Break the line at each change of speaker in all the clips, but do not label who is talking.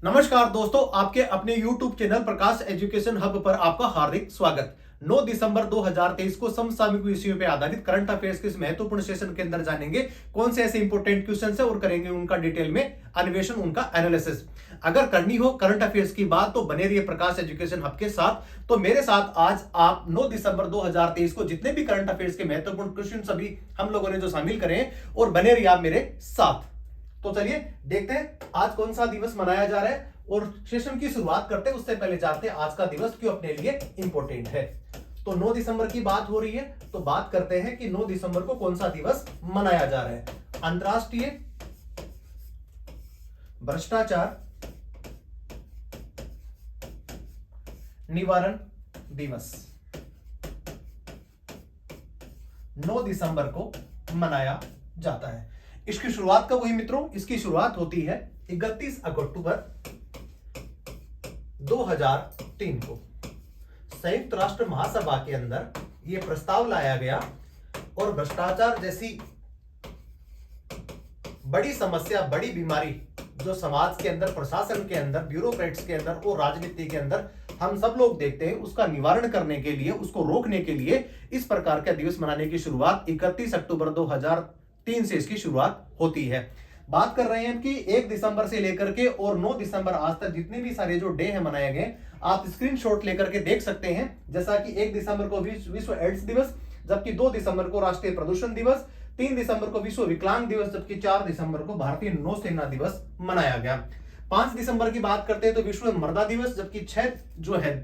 नमस्कार दोस्तों, आपके अपने YouTube चैनल प्रकाश एजुकेशन हब पर आपका हार्दिक स्वागत। 9 दिसंबर 2023 को समसामयिक विषयों पर आधारित करंट अफेयर्स के इस महत्वपूर्ण सेशन के अंदर जानेंगे कौन से ऐसे इंपॉर्टेंट क्वेश्चन है और करेंगे उनका डिटेल में अन्वेषण, उनका एनालिसिस। अगर करनी हो करंट अफेयर्स की बात तो बने रहिए प्रकाश एजुकेशन हब के साथ। तो मेरे साथ आज आप 9 दिसंबर 2023 को जितने भी करंट अफेयर्स के महत्वपूर्ण क्वेश्चन सभी हम लोगों ने जो शामिल करे हैं और बने रहिए आप मेरे साथ। तो चलिए देखते हैं आज कौन सा दिवस मनाया जा रहा है और सेशन की शुरुआत करते हैं। उससे पहले जानते हैं आज का दिवस क्यों अपने लिए इंपॉर्टेंट है। तो 9 दिसंबर की बात हो रही है तो बात करते हैं कि 9 दिसंबर को कौन सा दिवस मनाया जा रहा है। अंतरराष्ट्रीय भ्रष्टाचार निवारण दिवस 9 दिसंबर को मनाया जाता है। इसकी शुरुआत कब हुई मित्रों? इसकी शुरुआत होती है 31 अक्टूबर 2003 को। संयुक्त राष्ट्र महासभा के अंदर यह प्रस्ताव लाया गया और भ्रष्टाचार जैसी बड़ी समस्या, बड़ी बीमारी जो समाज के अंदर, प्रशासन के अंदर, ब्यूरोक्रेट्स के अंदर और राजनीति के अंदर हम सब लोग देखते हैं, उसका निवारण करने के लिए, उसको रोकने के लिए इस प्रकार का दिवस मनाने की शुरुआत 31 अक्टूबर 2003 से इसकी शुरुआत होती है। बात कर रहे हैं कि 1 दिसंबर से लेकर के और 9 दिसंबर आज तक जितने भी सारे जो डे है मनाए गए, आप स्क्रीनशॉट लेकर के देख सकते हैं। जैसा कि 1 दिसंबर को विश्व एड्स दिवस, जबकि 2 दिसंबर को राष्ट्रीय प्रदूषण दिवस, 3 दिसंबर को विश्व विकलांग दिवस, जबकि 4 दिसंबर को भारतीय नौसेना दिवस मनाया गया। 5 दिसंबर की बात करते हैं तो विश्व मृदा दिवस, जबकि 6 जो है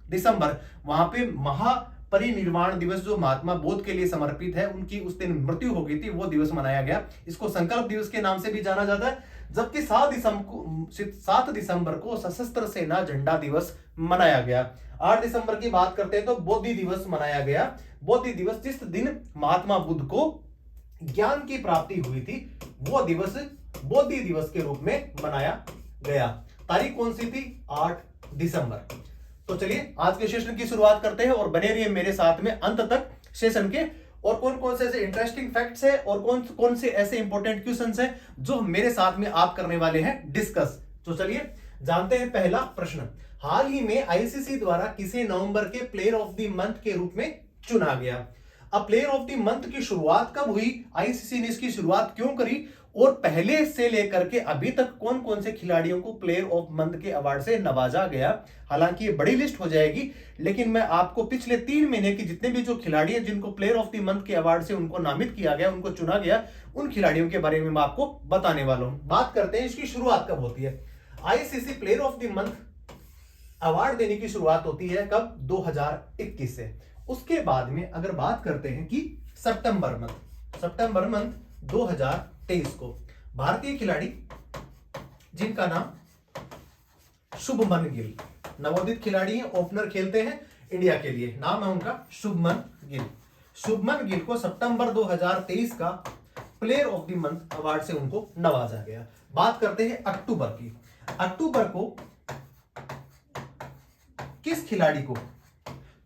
दिसंबर वहां पे महापरिनिर्वाण दिवस जो महात्मा बोध के लिए समर्पित है, उनकी उस दिन मृत्यु हो गई थी, वो दिवस मनाया गया। इसको संकल्प दिवस के नाम से भी जाना जाता है। जबकि 7 दिसंबर को सशस्त्र सेना झंडा दिवस मनाया गया। 8 दिसंबर की बात करते हैं तो बोधि दिवस मनाया गया। बोधि दिवस जिस दिन महात्मा बुद्ध को ज्ञान की प्राप्ति हुई थी, वो दिवस बोधि दिवस के रूप में मनाया गया। तारीख कौन सी थी? 8 दिसंबर। तो चलिए आज के सेशन की शुरुआत करते हैं और बने रहिए मेरे साथ में अंत तक सेशन के। और कौन कौन से ऐसे इंटरेस्टिंग फैक्ट्स है और कौन कौन से ऐसे इंपॉर्टेंट क्वेश्चंस है जो मेरे साथ में आप करने वाले हैं डिस्कस। तो चलिए जानते हैं पहला प्रश्न। हाल ही में आईसीसी द्वारा किसे नवंबर के प्लेयर ऑफ द मंथ के रूप में चुना गया? अब प्लेयर ऑफ द मंथ की शुरुआत कब हुई, आईसीसी ने इसकी शुरुआत क्यों करी और पहले से लेकर के अभी तक कौन कौन से खिलाड़ियों को प्लेयर ऑफ मंथ के अवार्ड से नवाजा गया। हालांकि ये बड़ी लिस्ट हो जाएगी, लेकिन मैं आपको पिछले 3 महीने की जितने भी जो खिलाड़ी हैं जिनको प्लेयर ऑफ द मंथ के अवार्ड से उनको नामित किया गया, उनको चुना गया, उन खिलाड़ियों के बारे में मैं आपको बताने वाला हूं। बात करते हैं इसकी शुरुआत कब होती है। ICC player of the month award देने की शुरुआत होती है कब? 2021 से। उसके बाद में अगर बात करते हैं कि सितंबर मंथ 2023 को भारतीय खिलाड़ी जिनका नाम शुभमन गिल, नवोदित खिलाड़ी हैं, ओपनर खेलते हैं इंडिया के लिए, नाम है उनका शुभमन गिल। शुभमन गिल को सितंबर 2023 का player of the month award से उनको नवाजा गया। बात करते हैं अक्टूबर की। अक्टूबर को किस खिलाड़ी को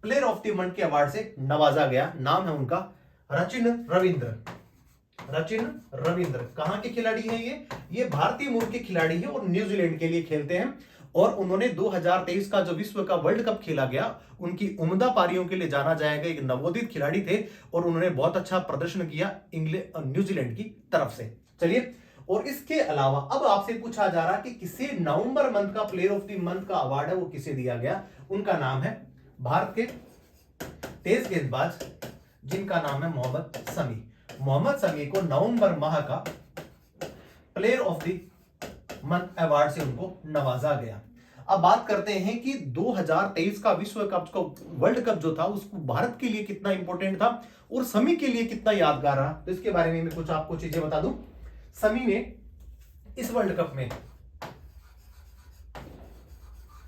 प्लेयर ऑफ द मंथ के अवार्ड से नवाजा गया? नाम है उनका रचिन रविंद्र। रचिन रविंद्र कहां के खिलाड़ी हैं? ये भारतीय मूल के खिलाड़ी हैं और न्यूजीलैंड के लिए खेलते हैं। और उन्होंने 2023 का जो विश्व का वर्ल्ड कप खेला गया, उनकी उम्दा पारियों के लिए जाना जाएगा। एक नवोदित खिलाड़ी थे और उन्होंने बहुत अच्छा प्रदर्शन किया इंग्लैंड और न्यूजीलैंड की तरफ से। चलिए, और इसके अलावा अब आपसे पूछा जा रहा कि किसे नवंबर मंथ का प्लेयर ऑफ द मंथ का अवार्ड है वो किसे दिया गया? उनका नाम है भारत के तेज गेंदबाज जिनका नाम है मोहम्मद शमी। मोहम्मद शमी को नवंबर माह का player of the month award से उनको नवाजा गया। अब बात करते हैं कि 2023 का विश्व कप को, वर्ल्ड कप जो था, उसको भारत के लिए कितना इंपॉर्टेंट था और शमी के लिए कितना यादगार रहा। तो इसके बारे में मैं कुछ आपको चीजें बता दूं। शमी ने इस वर्ल्ड कप में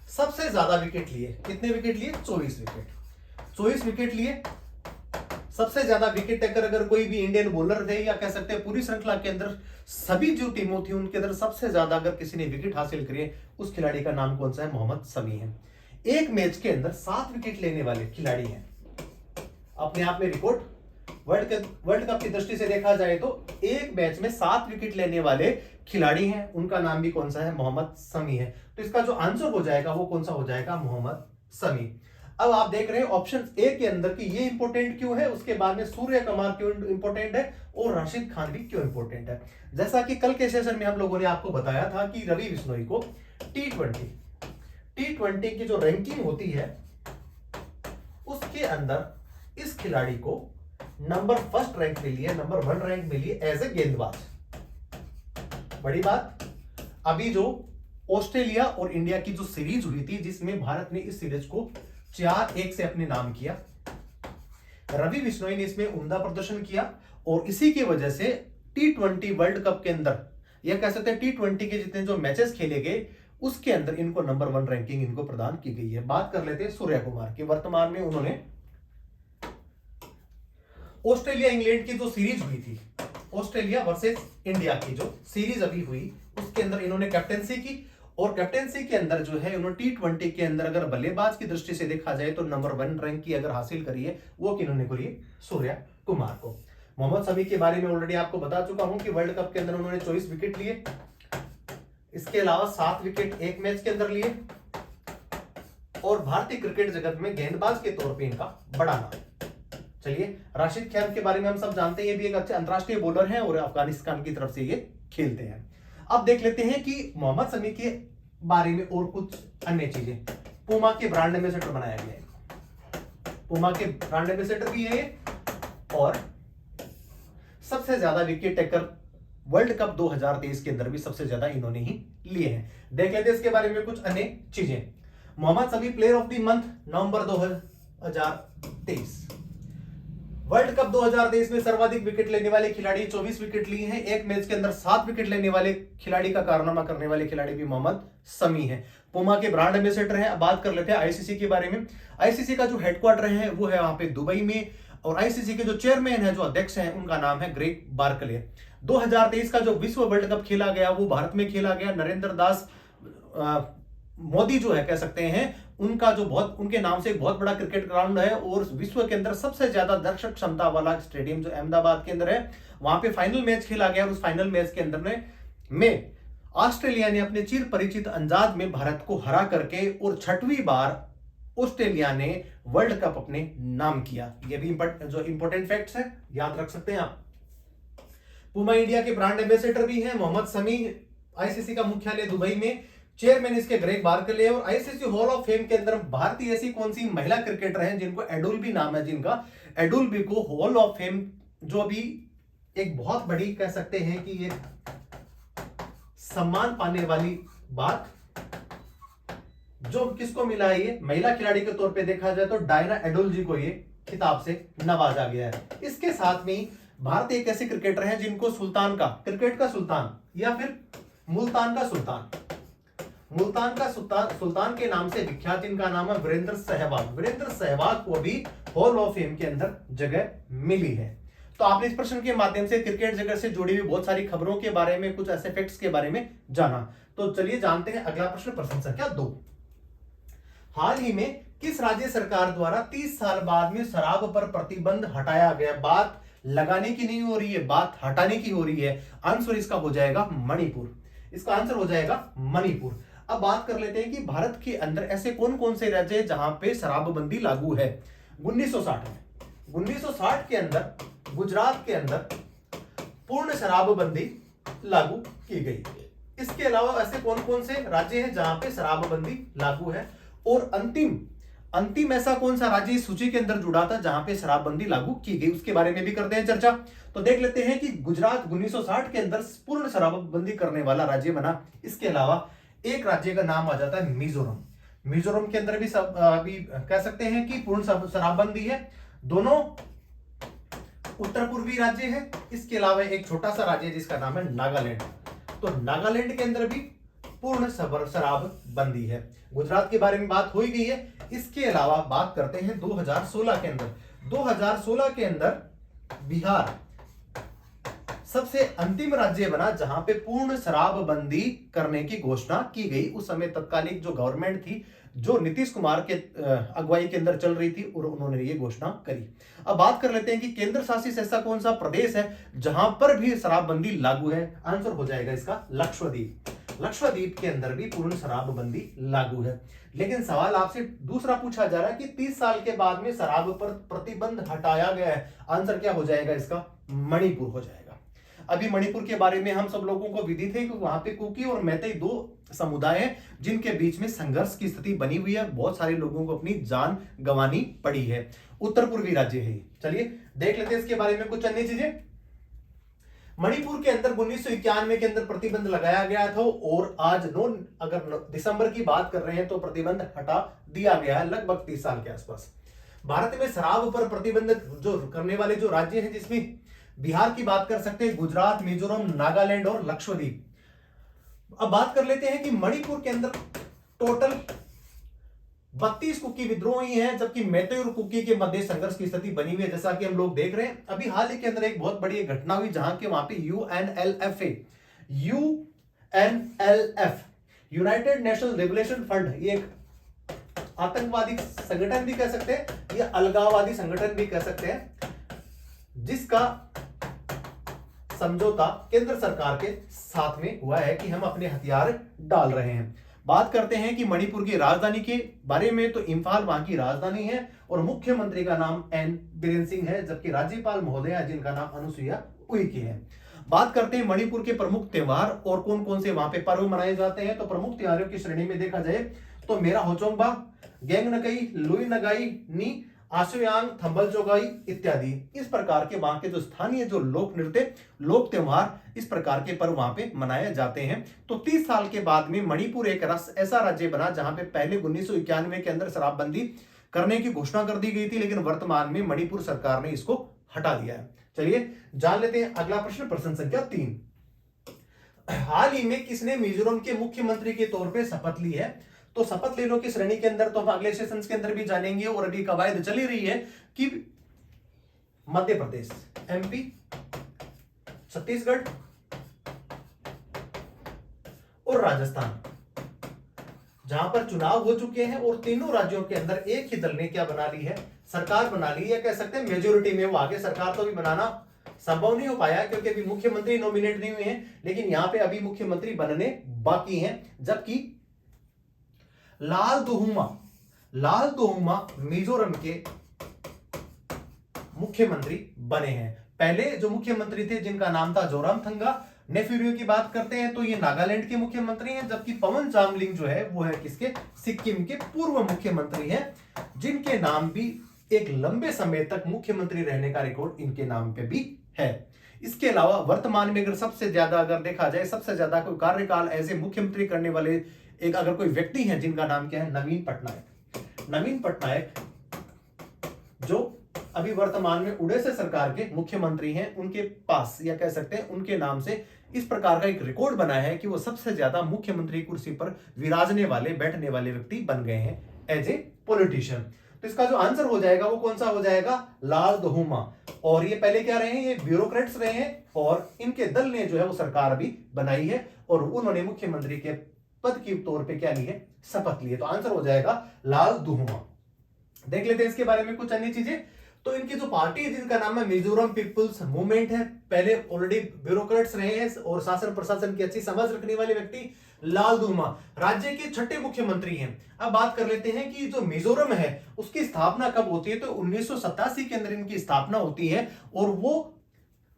सबसे ज्यादा विकेट लिए। कितने विकेट लिए? 24 विकेट। 24 विकेट लिए। सबसे ज्यादा विकेट टेकर अगर कोई भी इंडियन बॉलर थे, या कह सकते हैं पूरी श्रृंखला के अंदर सभी जो टीमों थी उनके अंदर सबसे ज्यादा अगर किसी ने विकेट हासिल करे, उस खिलाड़ी का नाम कौन सा है? मोहम्मद शमी है। एक मैच के अंदर 7 विकेट लेने वाले खिलाड़ी हैं। अपने आप में रिकॉर्ड वर्ल्ड कप की दृष्टि से देखा जाए तो एक मैच में 7 विकेट लेने वाले खिलाड़ी हैं, उनका नाम भी कौन सा है, मोहम्मद शमी है। तो इसका जो आंसर हो जाएगा वो कौन सा हो जाएगा, मोहम्मद शमी। अब आप देख रहे हैं ऑप्शन ए के अंदर कि ये इंपॉर्टेंट क्यों है, उसके बाद में सूर्य कुमार क्यों इंपॉर्टेंट है और राशिद खान भी क्यों इंपॉर्टेंट है। जैसा कि कल के सेशन में हम लोगों ने आपको बताया था कि रवि बिश्नोई को टी20 की जो रैंकिंग होती है उसके अंदर इस खिलाड़ी को नंबर फर्स्ट रैंक मिली है, नंबर 1 रैंक मिली है एज ए गेंदबाज। बड़ी बात, अभी जो ऑस्ट्रेलिया और इंडिया की जो सीरीज हुई थी जिसमें भारत ने इस सीरीज को 4-1 से अपने नाम किया, रवि बिश्नोई ने इसमें उम्दा प्रदर्शन किया और इसी की वजह से टी20 वर्ल्ड कप के अंदर, यह कह सकते हैं टी20 के जितने जो मैचेस खेले गए उसके अंदर इनको नंबर 1 रैंकिंग इनको प्रदान की गई है। बात कर लेते हैं सूर्य कुमार की। वर्तमान में उन्होंने ऑस्ट्रेलिया इंग्लैंड की जो सीरीज हुई थी, ऑस्ट्रेलिया वर्सेस इंडिया की जो सीरीज अभी हुई उसके अंदर इन्होंने कैप्टेंसी की और कैप्टेंसी के अंदर जो है उन्होंने टी20 के अंदर अगर बल्लेबाज की दृष्टि से देखा जाए तो नंबर 1 रैंक की अगर हासिल करी है वो किन्होंने करी है, सूर्य कुमार को। मोहम्मद शमी के बारे में ऑलरेडी आपको बता चुका हूं कि वर्ल्ड कप के अंदर उन्होंने 24 विकेट लिए, इसके अलावा 7 विकेट एक मैच के अंदर लिए और भारतीय क्रिकेट जगत में गेंदबाज के तौर पे इनका बड़ा नाम। चलिए, राशिद खान के बारे में हम सब जानते हैं, ये भी एक अच्छे अंतरराष्ट्रीय बॉलर हैं और अफगानिस्तान की तरफ से ये खेलते हैं। अब देख लेते हैं कि मोहम्मद शमी के बारे में और कुछ अन्य चीजें। पूमा के ब्रांड एम्बेसडर बनाया गया है, पूमा के ब्रांड एम्बेसडर भी है और सबसे ज्यादा विकेट टेकर वर्ल्ड कप 2023 के अंदर भी सबसे ज्यादा इन्होंने ही लिए हैं। देख लेते हैं इसके बारे में कुछ अन्य चीजें। Mohammed Shami player of the month November 2023। World cup 2023 में सर्वाधिक विकेट लेने वाले खिलाड़ी 24 विकेट लिए हैं, एक मैच के अंदर 7 विकेट लेने वाले खिलाड़ी का कारनामा करने वाले खिलाड़ी भी मोहम्मद शमी है। पुमा के ब्रांड एम्बेसडर हैं। अब बात कर लेते हैं आईसीसी के बारे में। आईसीसी का जो हेडक्वार्टर है वो है वहां पे दुबई में और आईसीसी के जो चेयरमैन है, जो अध्यक्ष हैं, उनका नाम है ग्रेग बार्कले। 2023 का जो विश्व वर्ल्ड कप खेला गया वो भारत में खेला गया। नरेंद्र दास मोदी जो है कह सकते हैं, उनका जो बहुत उनके नाम से एक बहुत बड़ा क्रिकेट ग्राउंड है और विश्व के अंदर सबसे ज्यादा दर्शक क्षमता वाला स्टेडियम जो अहमदाबाद के अंदर है, वहां पे फाइनल मैच खेला गया और उस फाइनल मैच के अंदर में ऑस्ट्रेलिया ने अपने चिर परिचित अंदाज में भारत को हरा करके और 6वीं बार ऑस्ट्रेलिया ने वर्ल्ड कप अपने नाम किया। ये भी जो इंपॉर्टेंट फैक्ट्स है, याद रख सकते हैं आप। पूमा इंडिया के ब्रांड एम्बेसडर भी हैं मोहम्मद शमी। आईसीसी का मुख्यालय दुबई में, चेयरमैन इसके ग्रेग बार्कले और आईसीसी हॉल ऑफ फेम के अंदर भारतीय ऐसी कौन सी महिला क्रिकेटर हैं जिनको एडुल्बी नाम है, जिनका एडुल्बी को हॉल ऑफ फेम, जो अभी एक बहुत बड़ी कह सकते हैं कि ये सम्मान पाने वाली बात, जो किसको मिला है, ये महिला खिलाड़ी के तौर पे देखा जाए तो डायना एडुल्जी को ये खिताब से नवाजा गया है। इसके साथ में भारत एक ऐसे क्रिकेटर हैं जिनको सुल्तान का, क्रिकेट का सुल्तान या फिर मुल्तान का सुल्तान, मुल्तान का सुल्तान के नाम से विख्यात, जिनका नाम है वीरेंद्र सहवाग। वीरेंद्र सहवाग को भी हॉल ऑफ फेम के अंदर जगह मिली है। तो आपने इस प्रश्न के माध्यम से क्रिकेट जगत से जुड़ी हुई बहुत सारी खबरों के बारे में, कुछ ऐसे फैक्ट्स के बारे में जाना। तो चलिए जानते हैं अगला प्रश्न, प्रश्न संख्या 2। हाल ही में किस राज्य सरकार द्वारा 30 साल बाद में शराब पर प्रतिबंध हटाया गया? बात लगाने की नहीं हो रही है, बात हटाने की हो रही है। आंसर इसका हो जाएगा मणिपुर। इसका आंसर हो जाएगा मणिपुर। अब बात कर लेते हैं कि भारत के अंदर ऐसे कौन कौन से राज्य हैं जहां पे शराबबंदी लागू है। 1960 में, 1960 के अंदर गुजरात के अंदर पूर्ण शराबबंदी लागू की गई। इसके अलावा ऐसे कौन कौन से राज्य हैं जहां पे शराबबंदी लागू है, और अंतिम ऐसा कौन सा राज्य इस सूची के अंदर जुड़ा था जहां पे शराबबंदी लागू की गई, उसके बारे में भी करते हैं चर्चा। तो देख लेते हैं कि गुजरात 1960 के अंदर पूर्ण शराबबंदी करने वाला राज्य बना। इसके अलावा एक राज्य का नाम आ जाता है मिजोरम। मिजोरम के अंदर भी सब अभी कह सकते हैं कि पूर्ण शराबबंदी है। दोनों उत्तर पूर्वी राज्य है। इसके अलावा एक छोटा सा राज्य जिसका नाम है नागालैंड। तो नागालैंड के अंदर भी पूर्ण शराबबंदी है। गुजरात के बारे में बात हो ही गई है। इसके अलावा बात करते हैं 2016 के अंदर। 2016 के अंदर बिहार सबसे अंतिम राज्य बना जहां पे पूर्ण शराबबंदी करने की घोषणा की गई। उस समय तत्कालिक जो गवर्नमेंट थी, जो नीतीश कुमार के अगुवाई के अंदर चल रही थी, और उन्होंने ये घोषणा करी। अब बात कर लेते हैं कि केंद्र शासित ऐसा कौन सा प्रदेश है जहां पर भी शराबबंदी लागू है। आंसर हो जाएगा इसका लक्षद्वीप। लक्षद्वीप के अंदर भी पूर्ण शराबबंदी लागू है। लेकिन सवाल आपसे दूसरा पूछा जा रहा है कि 30 साल के बाद में शराब पर प्रतिबंध हटाया गया है। आंसर क्या हो जाएगा इसका? मणिपुर हो जाएगा। अभी मणिपुर के बारे में हम सब लोगों को विदित है कि वहां पे कुकी और मैतेई दो समुदाय हैं जिनके बीच में संघर्ष की स्थिति बनी हुई है। बहुत सारे लोगों को अपनी जान गंवानी पड़ी है। उत्तर पूर्वी राज्य है। चलिए देख लेते हैं इसके बारे में कुछ अन्य चीजें। मणिपुर के अंदर 1991 के अंदर प्रतिबंध लगाया गया था, और आज अगर दिसंबर की बात कर रहे हैं तो प्रतिबंध हटा दिया गया है, लगभग 30 साल के आसपास। भारत में शराब पर प्रतिबंध जो करने वाले जो राज्य हैं, जिसमें बिहार की बात कर सकते हैं, गुजरात, मिजोरम, नागालैंड और लक्षद्वीप। अब बात कर लेते हैं कि मणिपुर के अंदर टोटल 32 कुकी विद्रोही हैं, जबकि मैतेई और कुकी के मध्य संघर्ष की स्थिति बनी हुई है, जैसा कि हम लोग देख रहे हैं। अभी हाल ही के अंदर एक बहुत बड़ी घटना हुई जहां के वहां पे UNLF United national regulation fund, ये एक आतंकवादी संगठन भी कह सकते हैं, या अलगाववादी संगठन भी कह सकते हैं, जिसका समझौता केंद्र सरकार के साथ में हुआ है कि हम अपने हथियार डाल रहे हैं। बात करते हैं कि मणिपुर की राजधानी के बारे में, तो इंफाल वहां की राजधानी है, और मुख्यमंत्री का नाम एन बीरेन सिंह है, जबकि राज्यपाल महोदया जिनका नाम अनुसुईया उइके है। बात करते हैं मणिपुर के प्रमुख त्योहार और कौन कौन से वहां पे पर्व मनाए जाते हैं। तो प्रमुख त्योहारों की श्रेणी में देखा जाए तो मेरा होचोंगबा, गेंग नगई, लुई नगाई नी, आशुयांग, थंबल जोगाई इत्यादि। इस प्रकार के वहां के जो स्थानीय जो लोक नृत्य, लोक त्योहार, इस प्रकार के पर्व वहां पे मनाए जाते हैं। तो 30 साल के बाद में मणिपुर एक ऐसा राज्य बना जहां पे पहले 1991 के अंदर शराबबंदी करने की घोषणा कर दी गई थी, लेकिन वर्तमान में मणिपुर सरकार ने इसको हटा दिया है। चलिए जान लेते हैं अगला प्रश्न, प्रश्न संख्या 3। हाल ही में किसने मिजोरम के मुख्यमंत्री के तौर पर शपथ ली है? तो शपथ लेने की श्रेणी के अंदर तो हम अगले सेशन के अंदर भी जानेंगे, और अभी कवायद चली रही है कि मध्य प्रदेश, एमपी, छत्तीसगढ़ और राजस्थान, जहां पर चुनाव हो चुके हैं, और तीनों राज्यों के अंदर एक ही दल ने क्या बना ली है? सरकार बना ली है। कह सकते हैं मेजोरिटी में वो आगे। सरकार तो अभी बनाना संभव नहीं हो पाया क्योंकि अभी मुख्यमंत्री नॉमिनेट नहीं हुए हैं, लेकिन यहां पे अभी मुख्यमंत्री बनने बाकी हैं। जबकि लाल दुहुमा मिजोरम के मुख्यमंत्री बने हैं। पहले जो मुख्यमंत्री थे जिनका नाम था जोरामथंगा नेफ्यूरियो की बात करते हैं तो ये नागालैंड के मुख्यमंत्री हैं, जबकि पवन चामलिंग जो है वो है किसके? सिक्किम के पूर्व मुख्यमंत्री हैं, जिनके नाम भी एक लंबे समय तक मुख्यमंत्री रहने का रिकॉर्ड इनके नाम पे भी है। इसके अलावा वर्तमान में अगर सबसे ज्यादा अगर देखा जाए, सबसे ज्यादा कोई कार्यकाल ऐसे मुख्यमंत्री करने वाले एक अगर कोई व्यक्ति है जिनका नाम क्या है? नवीन पटनायक। नवीन पटनायक जो अभी वर्तमान में उड़ीसा सरकार के मुख्यमंत्री हैं, उनके पास या कह सकते हैं उनके नाम से इस प्रकार का एक रिकॉर्ड बना है कि वो सबसे ज्यादा मुख्यमंत्री कुर्सी पर विराजने वाले, बैठने वाले व्यक्ति बन गए हैं एज ए पॉलिटिशियन। तो इसका जो आंसर हो जाएगा वो कौन सा हो जाएगा? लाल दुहुमा। और ये पहले क्या रहे हैं? ये ब्यूरोक्रेट्स रहे हैं, और इनके दल ने जो है वो सरकार भी बनाई है, और उन्होंने मुख्यमंत्री के पद के तौर पे क्या ली है? शपथ ली है। तो आंसर हो जाएगा लाल दुहुमा। देख लेते हैं इसके बारे में कुछ अन्य चीजें। तो इनकी जो पार्टी है जिनका नाम है मिजोरम पीपुल्स मूवमेंट है, पहले ऑलरेडी ब्यूरोक्रेट्स रहे हैं और शासन प्रशासन की अच्छी समझ रखने वाले व्यक्ति लाल दुहुमा राज्य के छठे मुख्यमंत्री हैं। अब बात कर लेते हैं कि जो मिजोरम है उसकी स्थापना कब होती है? तो 1987 के अंदर इनकी स्थापना होती है, और वो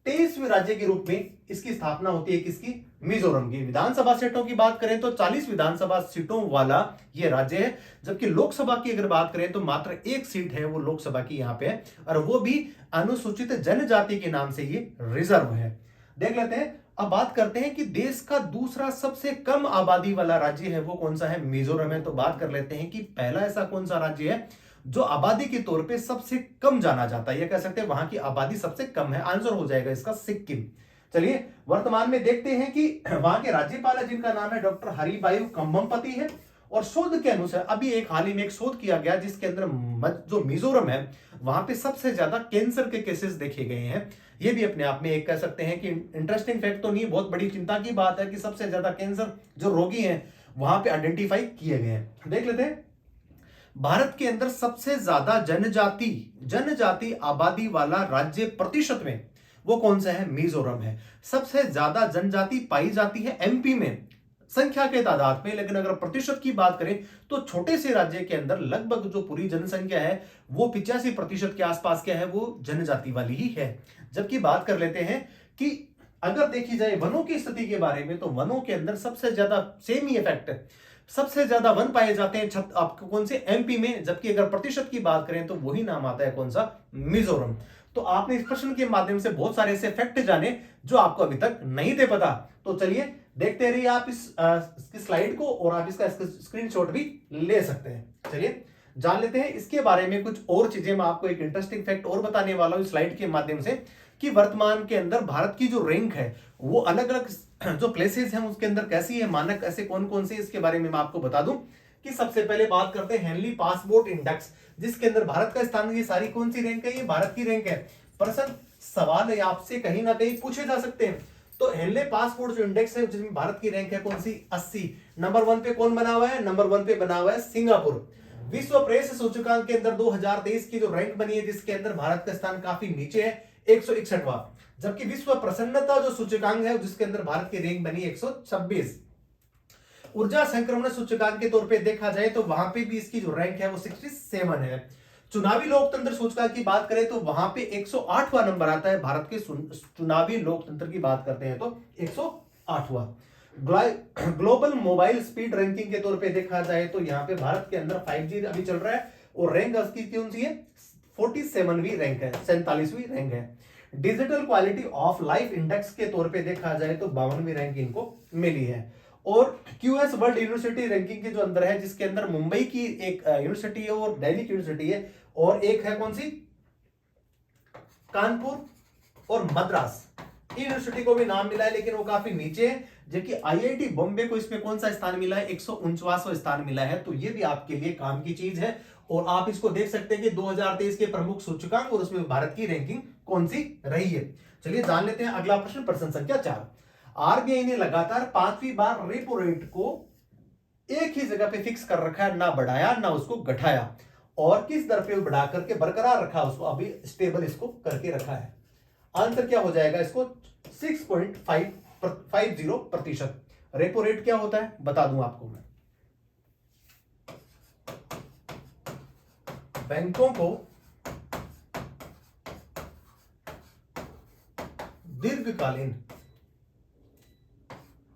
23वें राज्य के रूप में इसकी स्थापना होती है। किसकी? मिजोरम की। विधानसभा सीटों की बात करें तो 40 विधानसभा सीटों वाला ये राज्य है, जबकि लोकसभा की अगर बात करें तो मात्र एक सीट है वो लोकसभा की यहाँ पे है, और वो भी अनुसूचित जनजाति के नाम से ये रिजर्व है। देख लेते हैं। अब बात करते हैं कि देश का दूसरा सबसे कम आबादी वाला राज्य है वो कौन सा है? मिजोरम है। तो बात कर लेते हैं कि पहला ऐसा कौन सा राज्य है जो आबादी के तौर पे सबसे कम जाना जाता है, ये कह सकते हैं वहां की आबादी सबसे कम है। आंसर हो जाएगा इसका सिक्किम। चलिए वर्तमान में देखते हैं कि वहां के राज्यपाल है जिनका नाम है डॉक्टर हरिभाई कंभमपति है, और शोध के अनुसार अभी एक हाल ही में एक शोध किया गया जिसके अंदर जो मिजोरम है वहां पे सबसे ज्यादा कैंसर के केसेस देखे गए हैं। ये भी अपने आप में एक कह सकते हैं कि इंटरेस्टिंग फैक्ट तो नहीं, बहुत बड़ी चिंता की बात है कि सबसे ज्यादा कैंसर जो रोगी हैं वहां पे आइडेंटिफाई किए गए हैं। देख लेते हैं भारत के अंदर सबसे ज्यादा जनजाति आबादी वाला राज्य प्रतिशत में वो कौन सा है? मिजोरम है। सबसे ज्यादा जनजाति पाई जाती है एमपी में संख्या के तादाद में, लेकिन अगर प्रतिशत की बात करें तो छोटे से राज्य के अंदर लगभग जो पूरी जनसंख्या है वो 85% के आसपास क्या है, वो जनजाति वाली ही है। जबकि बात कर लेते हैं कि अगर देखी जाए वनों की स्थिति के बारे में, तो वनों के अंदर सबसे ज्यादा सेम ही इफेक्ट है, सबसे ज्यादा वन पाए जाते हैं आपको कौन से? एमपी में। जबकि अगर प्रतिशत की बात करें तो वही नाम आता है कौन सा? मिजोरम। तो आपने इस प्रश्न के माध्यम से बहुत सारे ऐसे फैक्ट जाने जो आपको अभी तक नहीं थे पता। तो चलिए देखते रहिए आप इस स्लाइड को, और आप इसका स्क्रीनशॉट भी ले सकते हैं। चलिए जान लेते हैं इसके बारे में कुछ और चीजें। मैं आपको एक इंटरेस्टिंग फैक्ट और बताने वाला हूं स्लाइड के माध्यम से कि वर्तमान के अंदर भारत की जो रैंक है वो अलग अलग जो प्लेसेस हैं उसके अंदर कैसी है, मानक ऐसे कौन कौन से, इसके बारे में मैं आपको बता दूं कि सबसे पहले बात करते हैं हेनली पासपोर्ट इंडेक्स, जिसके अंदर भारत का स्थान। ये सारी कौन सी रैंक है? ये भारत की रैंक है। प्रश्न सवाल है आपसे कहीं ना कहीं पूछे जा सकते हैं। तो हेनले पासपोर्ट जो इंडेक्स है जिसमें भारत की रैंक है कौन सी? 80। नंबर 1 पे कौन बना हुआ है? नंबर 1 पे बना हुआ है सिंगापुर। विश्व प्रेस सूचकांक के अंदर 2023 की जो रैंक बनी है जिसके अंदर भारत का स्थान काफी नीचे है, 161वां। जबकि विश्व प्रसन्नता जो सूचकांक है जिसके अंदर भारत की रैंक बनी 126। ऊर्जा संक्रमण सूचकांक के तौर पे देखा जाए तो वहां पे भी इसकी जो रैंक है वो 67 है। चुनावी लोकतंत्र सूचकांक की बात करें तो वहां पे 108वां नंबर आता है। भारत के चुनावी लोकतंत्र की बात करते हैं तो 108वां। ग्लोबल मोबाइल स्पीड रैंकिंग के तौर पे देखा जाए तो यहाँ पे भारत के अंदर 5G अभी चल रहा है और रैंक उसकी कौन सी है? 47वीं रैंक है, 47वीं रैंक है। Digital quality of life index के तौर पे देखा जाए तो 52वीं रैंक इनको मिली है। और क्यूएस वर्ल्ड यूनिवर्सिटी रैंकिंग के जो अंदर है जिसके अंदर मुंबई की एक यूनिवर्सिटी है और दिल्ली की यूनिवर्सिटी है, और एक है कौन सी? कानपुर और मद्रास यूनिवर्सिटी को भी नाम मिला है, लेकिन वो काफी नीचे है। जबकि आईआईटी बॉम्बे को इसमें कौन सा स्थान मिला है? 149वां स्थान मिला है। तो ये भी आपके लिए काम की चीज है और आप इसको देख सकते हैं कि 2023 के प्रमुख सूचकांक और उसमें भारत की रैंकिंग कौन सी रही है। चलिए जान लेते हैं अगला प्रश्न, प्रश्न संख्या 4। आरबीआई ने लगातार 5वीं बार रेपो रेट को एक ही जगह पे फिक्स कर रखा है, ना बढ़ाया ना उसको घटाया, और किस दर पे बढ़ा करके बरकरार रखा, उसको अभी स्टेबल इसको करके रखा है। आंसर क्या हो जाएगा? इसको 6.50%। रेपो रेट क्या होता है बता दूं आपको मैं। बैंकों को दीर्घकालीन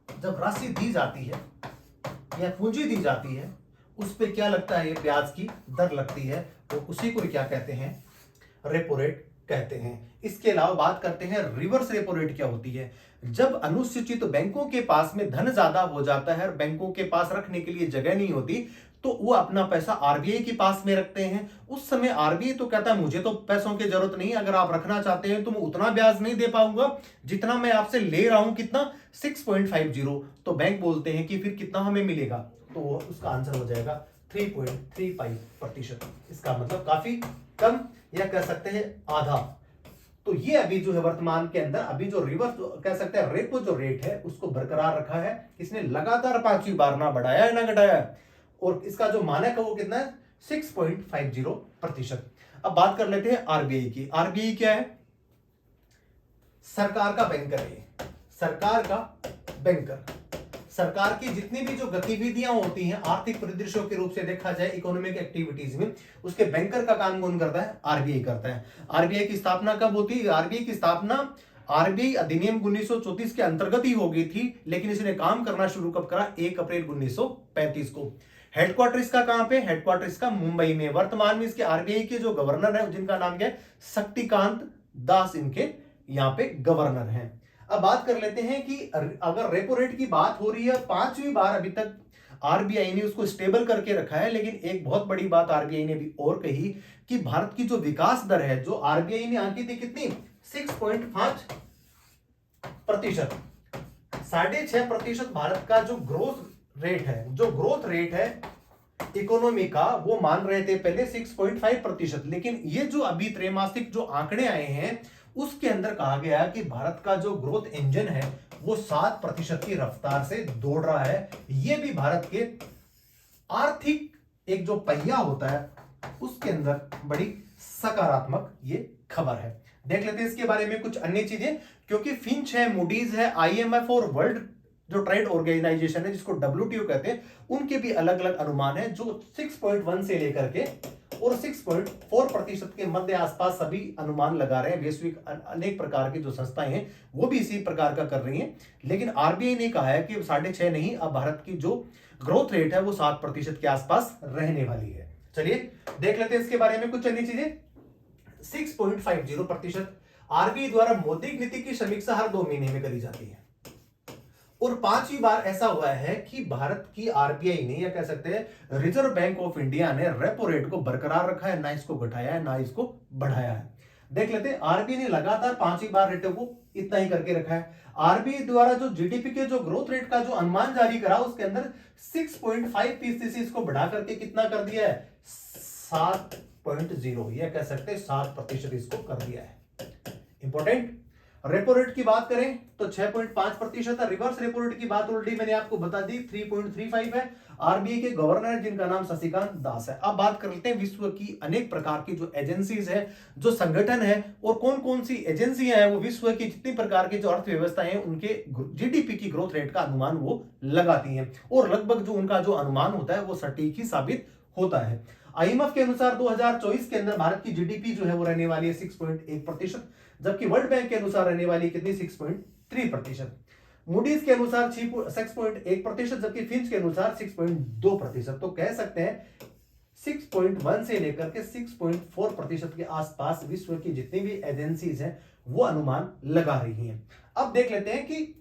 जब राशि दी जाती है या पूंजी दी जाती है उस पे क्या लगता है? ये ब्याज की दर लगती है, तो उसी को क्या कहते हैं? रेपो रेट कहते हैं। इसके अलावा बात करते हैं रिवर्स रेपो रेट क्या होती है। जब अनुसूचित बैंकों के पास में धन ज्यादा हो जाता है और बैंकों के पास रखने के लिए जगह नहीं होती तो वो अपना पैसा आरबीआई के पास में रखते हैं। उस समय आरबीआई तो कहता है मुझे तो पैसों की जरूरत नहीं, अगर आप रखना चाहते हैं तो मैं उतना ब्याज नहीं दे पाऊंगा जितना मैं आपसे ले रहा हूं। कितना? 6.50। तो बैंक बोलते हैं कि फिर कितना हमें मिलेगा, तो उसका आंसर हो जाएगा 3.35%। इसका मतलब काफी कम या कह सकते हैं आधा। तो ये अभी जो है वर्तमान के अंदर अभी जो रिवर्स कह सकते हैं रेपो जो रेट है उसको बरकरार रखा है। इसने लगातार 5वीं बार ना बढ़ाया है ना घटाया है, और इसका जो मानक है वो कितना है? 6.50%। अब बात कर लेते हैं आरबीआई की। आरबीआई क्या है? सरकार का बैंकर है, सरकार का बैंकर। सरकार की जितनी भी जो गतिविधियां होती हैं आर्थिक परिदृश्यों के रूप से देखा जाए इकोनॉमिक एक्टिविटीज में, उसके बैंकर का काम कौन करता है? आरबीआई करता है। आरबीआई की स्थापना कब होती है? आरबीआई की स्थापना आरबीआई अधिनियम 1934 के अंतर्गत ही हो गई थी, लेकिन इसने काम करना शुरू कब करा? 1 अप्रैल 1935 को। हेडक्वार्टर इसका कहां पे? हेडक्वार्टर इसका मुंबई में। वर्तमान में इसके आरबीआई के जो गवर्नर है जिनका नाम क्या है? शक्तिकांत दास इनके यहाँ पे गवर्नर हैं। अब बात कर लेते हैं कि अगर रेपो रेट की बात हो रही है 5वीं बार अभी तक आरबीआई ने उसको स्टेबल करके रखा है, लेकिन एक बहुत बड़ी बात आरबीआई ने भी और कही कि भारत की जो विकास दर है जो आरबीआई ने आंकी थी कितनी? 6.5%। 6.5% भारत का जो ग्रोथ रेट है, जो ग्रोथ रेट है इकोनॉमी का, वो मान रहे थे पहले 6.5%, लेकिन ये जो अभी त्रैमासिक जो आंकड़े आए हैं उसके अंदर कहा गया कि भारत का जो ग्रोथ इंजन है वो 7% की रफ्तार से दौड़ रहा है। ये भी भारत के आर्थिक एक जो पहिया होता है उसके अंदर बड़ी सकारात्मक ये खबर है। देख लेते हैं इसके बारे में कुछ अन्य चीजें, क्योंकि फिंच है, मूडीज है, आईएमएफ और वर्ल्ड जो ट्रेड ऑर्गेनाइजेशन है जिसको WTO कहते हैं, उनके भी अलग अलग अनुमान है जो 6.1 से लेकर के और 6.4% के मध्य आसपास सभी अनुमान लगा रहे हैं। वैश्विक अनेक प्रकार की जो संस्थाएं हैं वो भी इसी प्रकार का कर रही हैं, लेकिन आरबीआई ने कहा है कि 6.5 नहीं, अब भारत की जो ग्रोथ रेट है वो 7% के आसपास रहने वाली है। चलिए देख लेते हैं इसके बारे में कुछ अन्य चीजें। 6.50%। आरबीआई द्वारा मौद्रिक नीति की समीक्षा हर 2 महीने में करी जाती है और 5वीं बार ऐसा हुआ है कि भारत की आरबीआई ने, या कह सकते हैं रिजर्व बैंक ऑफ इंडिया ने, रेपो रेट को बरकरार रखा है, ना इसको घटाया है ना इसको बढ़ाया है। देख लेते हैं, आरबीआई ने लगातार 5वीं बार रेटो को इतना ही करके रखा है। आरबीआई द्वारा जो जीडीपी के जो ग्रोथ रेट का जो अनुमान जारी करा उसके अंदर 6.5% से इसको बढ़ा करके कितना कर दिया है, 7.0, यह कह सकते हैं 7% इसको कर दिया है। इंपॉर्टेंट। रेपो रेट की बात करें तो 6.5% है। रिवर्स रेपो रेट की बात ऑलरेडी मैंने आपको बता दी, 3.35 है। आरबीआई के गवर्नर जिनका नाम शशिकांत दास है। अब बात करते हैं विश्व की अनेक प्रकार की जो एजेंसीज है, जो संगठन है, और कौन कौन सी एजेंसियां हैं वो विश्व की जितनी प्रकार की जो अर्थव्यवस्था है उनके जीडीपी की ग्रोथ रेट का अनुमान वो लगाती हैं, और लगभग जो उनका जो अनुमान होता है वो सटीक ही साबित होता है। आईएमएफ के अनुसार 2024 के अंदर भारत की जीडीपी जो है वो रहने वाली है 6.1%, जबकि वर्ल्ड बैंक के अनुसार रहने वाली कितनी, 6.3%। मूडीज के अनुसार 6.1%, जबकि फिंच के अनुसार 6.2%। तो कह सकते हैं 6.1 से लेकर के 6.4% के आसपास विश्व की जितनी भी एजेंसीज हैं वो अनुमान लगा रही हैं। अब देख लेते हैं कि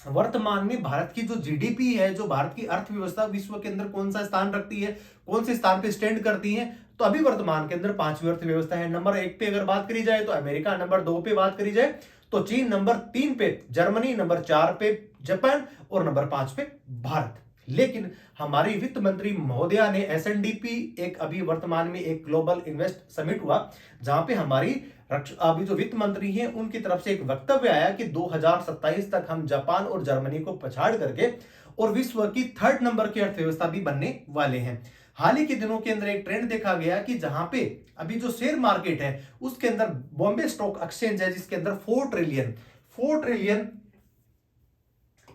वर्तमान में भारत की जो जीडीपी है, जो भारत की अर्थव्यवस्था विश्व के अंदर कौन सा स्थान रखती है, कौन से स्थान पे स्टैंड करती है। तो अभी वर्तमान के अंदर 5वीं अर्थव्यवस्था है। नंबर 1 पे अगर बात करी जाए तो अमेरिका, नंबर 2 पे बात करी जाए तो चीन, नंबर 3 पे जर्मनी, नंबर 4 पे जापान और नंबर 5 पे भारत। लेकिन हमारी वित्त मंत्री महोदया ने एसएनडीपी, एक अभी वर्तमान में एक ग्लोबल इन्वेस्ट समिट हुआ जहां पे हमारी अभी जो वित्त मंत्री हैं उनकी तरफ से एक वक्तव्य आया कि 2027 तक हम जापान और जर्मनी को पछाड़ करके और विश्व की 3rd नंबर की अर्थव्यवस्था भी बनने वाले हैं। हाल ही के दिनों के अंदर एक ट्रेंड देखा गया कि जहां पे अभी जो शेयर मार्केट है उसके अंदर बॉम्बे स्टॉक एक्सचेंज है जिसके अंदर 4 ट्रिलियन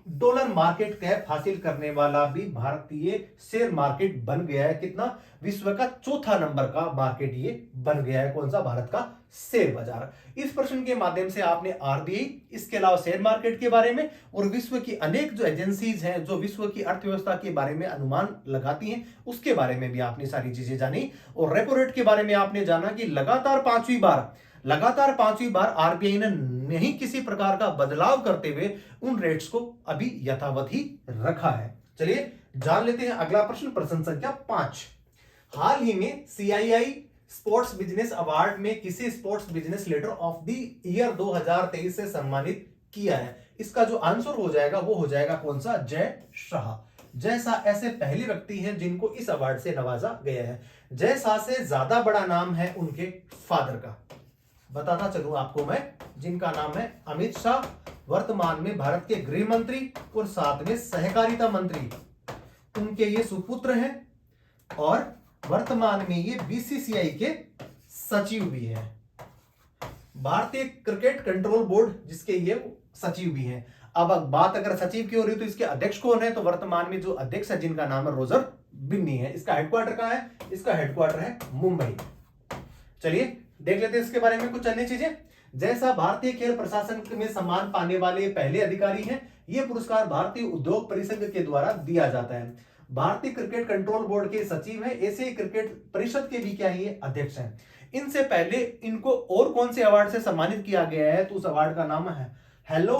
डॉलर मार्केट कैप हासिल करने वाला भी भारतीय शेयर मार्केट बन गया है। कितना, विश्व का 4था नंबर का मार्केट ये बन गया है। कौन सा, भारत का शेयर बाजार। इस प्रश्न के माध्यम से आपने आरबीआई, इसके अलावा शेयर मार्केट के बारे में और विश्व की अनेक जो एजेंसीज हैं जो विश्व की अर्थव्यवस्था के बारे में अनुमान लगाती हैं उसके बारे में भी आपने सारी चीजें जानी, और रेपो रेट के बारे में आपने जाना कि लगातार पांचवी बार आरबीआई ने नहीं किसी प्रकार का बदलाव करते हुए उन रेट्स को अभी यथावत ही रखा है। चलिए जान लेते हैं अगला प्रश्न, प्रश्न संख्या 5। हाल ही में सीआईआई स्पोर्ट्स बिजनेस अवार्ड में किसी sports business leader of the year 2023 से सम्मानित किया है। इसका जो आंसर हो जाएगा वो हो जाएगा कौन सा, जय शाह। जय शाह ऐसे पहले व्यक्ति हैं जिनको इस अवार्ड से नवाजा गया है। जय शाह से ज्यादा बड़ा नाम है उनके फादर का, बताता चलूं आपको मैं, जिनका नाम है अमित शाह, वर्तमान में भारत के गृह मंत्री और साथ में सहकारिता मंत्री। उनके ये सुपुत्र हैं और वर्तमान में ये बीसीसीआई के सचिव भी हैं। भारतीय क्रिकेट कंट्रोल बोर्ड जिसके ये सचिव भी हैं। अब बात अगर सचिव की हो रही तो इसके अध्यक्ष कौन है, तो वर्तमान में जो अध्यक्ष है जिनका नाम है रोजर बिन्नी है। इसका हेडक्वार्टर कहां है, इसका हेडक्वार्टर है मुंबई। चलिए देख लेते हैं इसके बारे में कुछ अन्य चीजें। जैसा भारतीय खेल प्रशासन में सम्मान पाने वाले पहले अधिकारी हैं, यह पुरस्कार भारतीय उद्योग परिषद के द्वारा दिया जाता है। भारतीय क्रिकेट कंट्रोल बोर्ड के सचिव हैं, एशियाई क्रिकेट परिषद के भी क्या ये अध्यक्ष हैं। इनसे पहले इनको और कौन से अवार्ड से सम्मानित किया गया है, तो उस अवार्ड का नाम है hello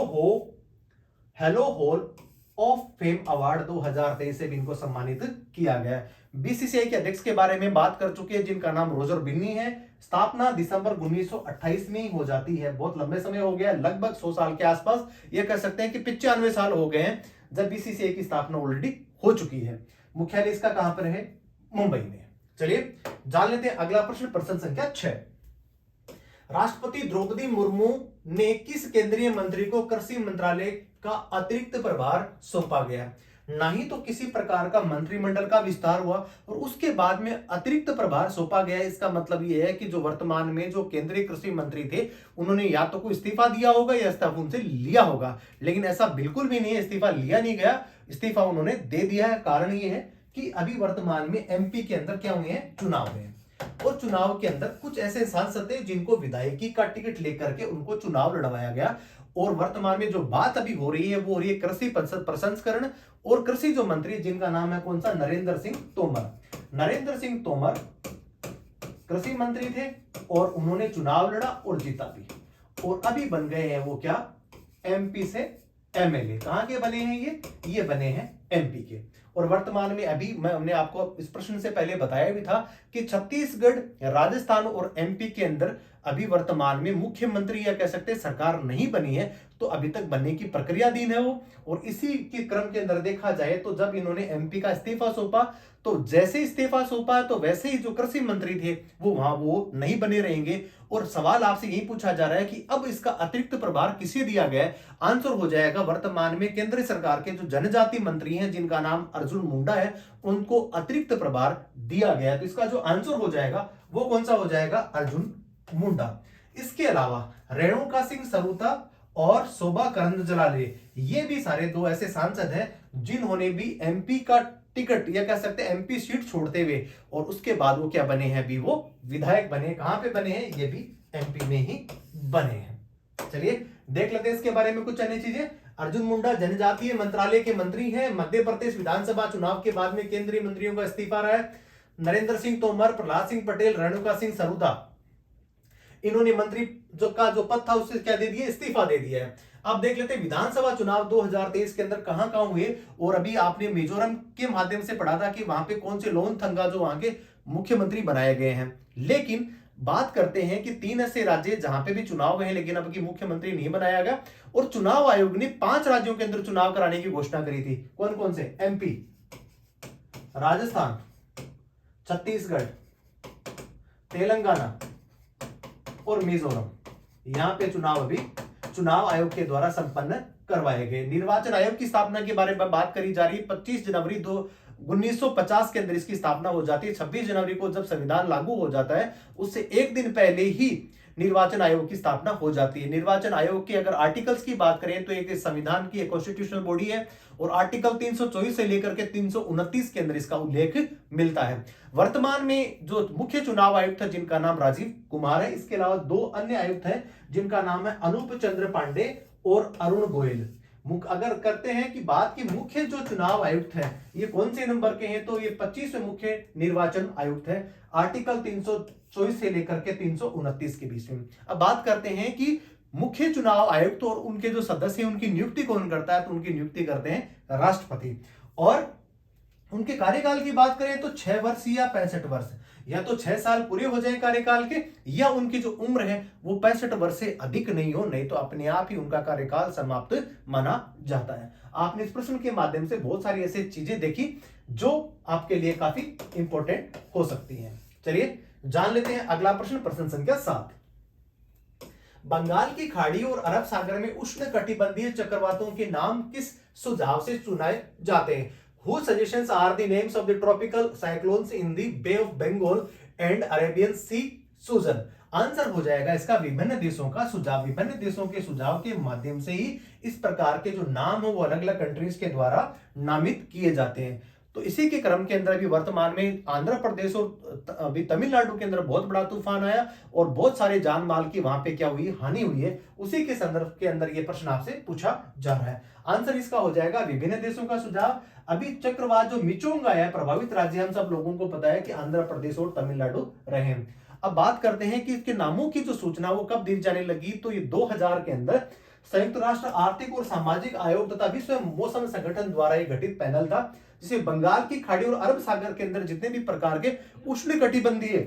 hall of fame award 2023 से भी इनको सम्मानित किया गया है। बीसीसीआई के अध्यक्ष के बारे में बात कर चुके हैं जिनका नाम रोजर बिन्नी है। स्थापना दिसंबर 1928 में ही हो जाती है, बहुत लंबे समय हो गया, लगभग 100 साल के आसपास, ये कह सकते हैं कि 95 साल हो गए हैं जब बीसीसीआई की स्थापना ऑलरेडी हो चुकी है। मुख्यालय इसका कहां पर है? मुंबई में। चलिए जान लेते हैं अगला प्रश्न, प्रश्न संख्या 6। राष्ट्रपति द्रौपदी मुर्मू ने किस केंद्रीय मंत्री को कृषि मंत्रालय का अतिरिक्त प्रभार सौंपा गया? ना ही तो किसी प्रकार का मंत्रिमंडल का विस्तार हुआ और उसके बाद में अतिरिक्त प्रभार सौंपा गया। इसका मतलब यह है कि जो वर्तमान में जो केंद्रीय कृषि मंत्री थे उन्होंने या तो कोई इस्तीफा दिया होगा या इस्तीफा उनसे लिया होगा, लेकिन ऐसा बिल्कुल भी नहीं है, इस्तीफा लिया नहीं गया, इस्तीफा उन्होंने दे दिया है। कारण यह है कि अभी वर्तमान में एमपी के अंदर क्या हुए हैं? चुनाव हुए हैं और चुनाव के अंदर कुछ ऐसे सांसद थे जिनको विधायकी का टिकट लेकर के उनको चुनाव लड़वाया गया। और वर्तमान में जो बात अभी हो रही है वो हो रही है कृषि प्रसंस्करण और कृषि जो मंत्री जिनका नाम है कौन सा? नरेंद्र सिंह तोमर। नरेंद्र सिंह तोमर कृषि मंत्री थे और उन्होंने चुनाव लड़ा और जीता भी, और अभी बन गए हैं वो क्या? एमपी से एमएलए। कहां के बने हैं ये बने हैं एमपी के। और वर्तमान में अभी हमने आपको इस प्रश्न से पहले बताया भी था कि छत्तीसगढ़, राजस्थान और एमपी के अंदर अभी वर्तमान में मुख्यमंत्री या कह सकते हैं सरकार नहीं बनी है, तो अभी तक बनने की प्रक्रियाधीन है वो। और इसी के क्रम के अंदर देखा जाए तो जब इन्होंने एमपी का इस्तीफा सौंपा, तो जैसे इस्तीफा सौंपा तो वैसे ही जो कृषि मंत्री थे वो नहीं बने रहेंगे। और सवाल आपसे यही पूछा जा रहा है कि अब इसका अतिरिक्त प्रभार किसे दिया गया है? आंसर हो जाएगा वर्तमान में केंद्र सरकार के जो जनजाति मंत्री हैं जिनका नाम अर्जुन मुंडा है, उनको अतिरिक्त प्रभार दिया गया है। तो इसका जो आंसर हो जाएगा वो कौन सा हो जाएगा? अर्जुन मुंडा। इसके अलावा रेणुका सिंह सरूता और शोभा करंदलाजे, ये भी सारे दो ऐसे सांसद हैं जिन्होंने भी एमपी का टिकट या कह सकते हैं एमपी सीट छोड़ते हुए और उसके बाद वो क्या बने हैं? अभी वो विधायक बने। कहां पे बने हैं? ये भी एमपी में ही बने हैं। चलिए देख लेते हैं इसके बारे में कुछ अन्य चीजें। अर्जुन मुंडा जनजातीय मंत्रालय के मंत्री हैं। मध्य प्रदेश विधानसभा चुनाव के बाद में केंद्रीय मंत्रियों का इस्तीफा रहा है। नरेंद्र सिंह तोमर, प्रहलाद सिंह पटेल, रेणुका सिंह सरूता, इन्होंने मंत्री जो पद था उससे क्या दे दिया? इस्तीफा दे दिया है। अब देख लेते हैं विधानसभा चुनाव 2023 के अंदर कहां कहां हुए। और अभी आपने मिजोरम के माध्यम से पढ़ा था कि वहां पे कौन से लोनथंगा जो वहां के मुख्यमंत्री बनाए गए हैं। लेकिन बात करते हैं कि 3 ऐसे राज्य जहां पे भी चुनाव हुए लेकिन अब की मुख्यमंत्री नहीं बनाया गया। और चुनाव आयोग ने 5 राज्यों के अंदर चुनाव कराने की घोषणा करी थी। कौन कौन से? एमपी, राजस्थान, छत्तीसगढ़, तेलंगाना और मिजोरम। यहां पे चुनाव अभी चुनाव आयोग के द्वारा संपन्न करवाए गए। निर्वाचन आयोग की स्थापना के बारे में बात करी जा रही है। 25 जनवरी 1950 के अंदर इसकी स्थापना हो जाती है। 26 जनवरी को जब संविधान लागू हो जाता है उससे एक दिन पहले ही निर्वाचन आयोग की स्थापना हो जाती है। निर्वाचन आयोग के अगर आर्टिकल्स की बात करें तो एक संविधान की एक कॉन्स्टिट्यूशनल बॉडी है और आर्टिकल 324 से लेकर के 329 के अंदर इसका उल्लेख मिलता है। वर्तमान में जो मुख्य चुनाव आयुक्त है जिनका नाम राजीव कुमार है, इसके अलावा 2 अन्य आयुक्त हैं जिनका नाम है अनूप चंद्र पांडे और अरुण गोयल। अगर करते हैं कि बात की मुख्य जो चुनाव आयुक्त है ये कौन से नंबर के हैं, तो ये 25वें मुख्य निर्वाचन आयुक्त है, आर्टिकल 324 से लेकर के 329 के बीच में। अब बात करते हैं कि मुख्य चुनाव आयुक्त और उनके जो सदस्य हैं उनकी नियुक्ति कौन करता है, तो उनकी नियुक्ति करते हैं राष्ट्रपति। और उनके कार्यकाल की बात करें तो 6 वर्ष या 65 वर्ष, या तो 6 साल पूरे हो जाए कार्यकाल के, या उनकी जो उम्र है वो 65 वर्ष से अधिक नहीं हो, नहीं तो अपने आप ही उनका कार्यकाल समाप्त माना जाता है। आपने इस प्रश्न के माध्यम से बहुत सारी ऐसी चीजें देखी जो आपके लिए काफी इंपॉर्टेंट हो सकती हैं। चलिए जान लेते हैं अगला प्रश्न, प्रश्न संख्या 7। बंगाल की खाड़ी और अरब सागर में उष्णकटिबंधीय चक्रवातों के नाम किस सुझाव से चुनाए जाते हैं? Whose suggestions are the names of the tropical cyclones in the Bay of Bengal and Arabian Sea Susan? Answer हो जाएगा इसका विभिन्न देशों का सुझाव। विभिन्न देशों के सुझाव के माध्यम से ही इस प्रकार के जो नाम हो वो अलग अलग कंट्रीज के द्वारा नामित किए जाते हैं। तो इसी के क्रम के अंदर अभी वर्तमान में आंध्र प्रदेश और अभी तमिलनाडु के अंदर बहुत बड़ा तूफान आया और बहुत सारे जान माल की वहां पे क्या हुई? हानि हुई है। उसी के संदर्भ के अंदर ये प्रश्न आपसे पूछा जा रहा है। आंसर इसका हो जाएगा विभिन्न देशों का सुझाव। अभी चक्रवात जो मिचोंग आया है, प्रभावित राज्य हम सब लोगों को पता है कि आंध्र प्रदेश और तमिलनाडु रहे। अब बात करते हैं कि इसके नामों की जो सूचना वो कब दी जाने लगी, तो ये 2000 के अंदर संयुक्त राष्ट्र आर्थिक और सामाजिक आयोग तथा विश्व मौसम संगठन द्वारा एक गठित पैनल था जिसे बंगाल की खाड़ी और अरब सागर के अंदर जितने भी प्रकार के उष्णकटिबंधीय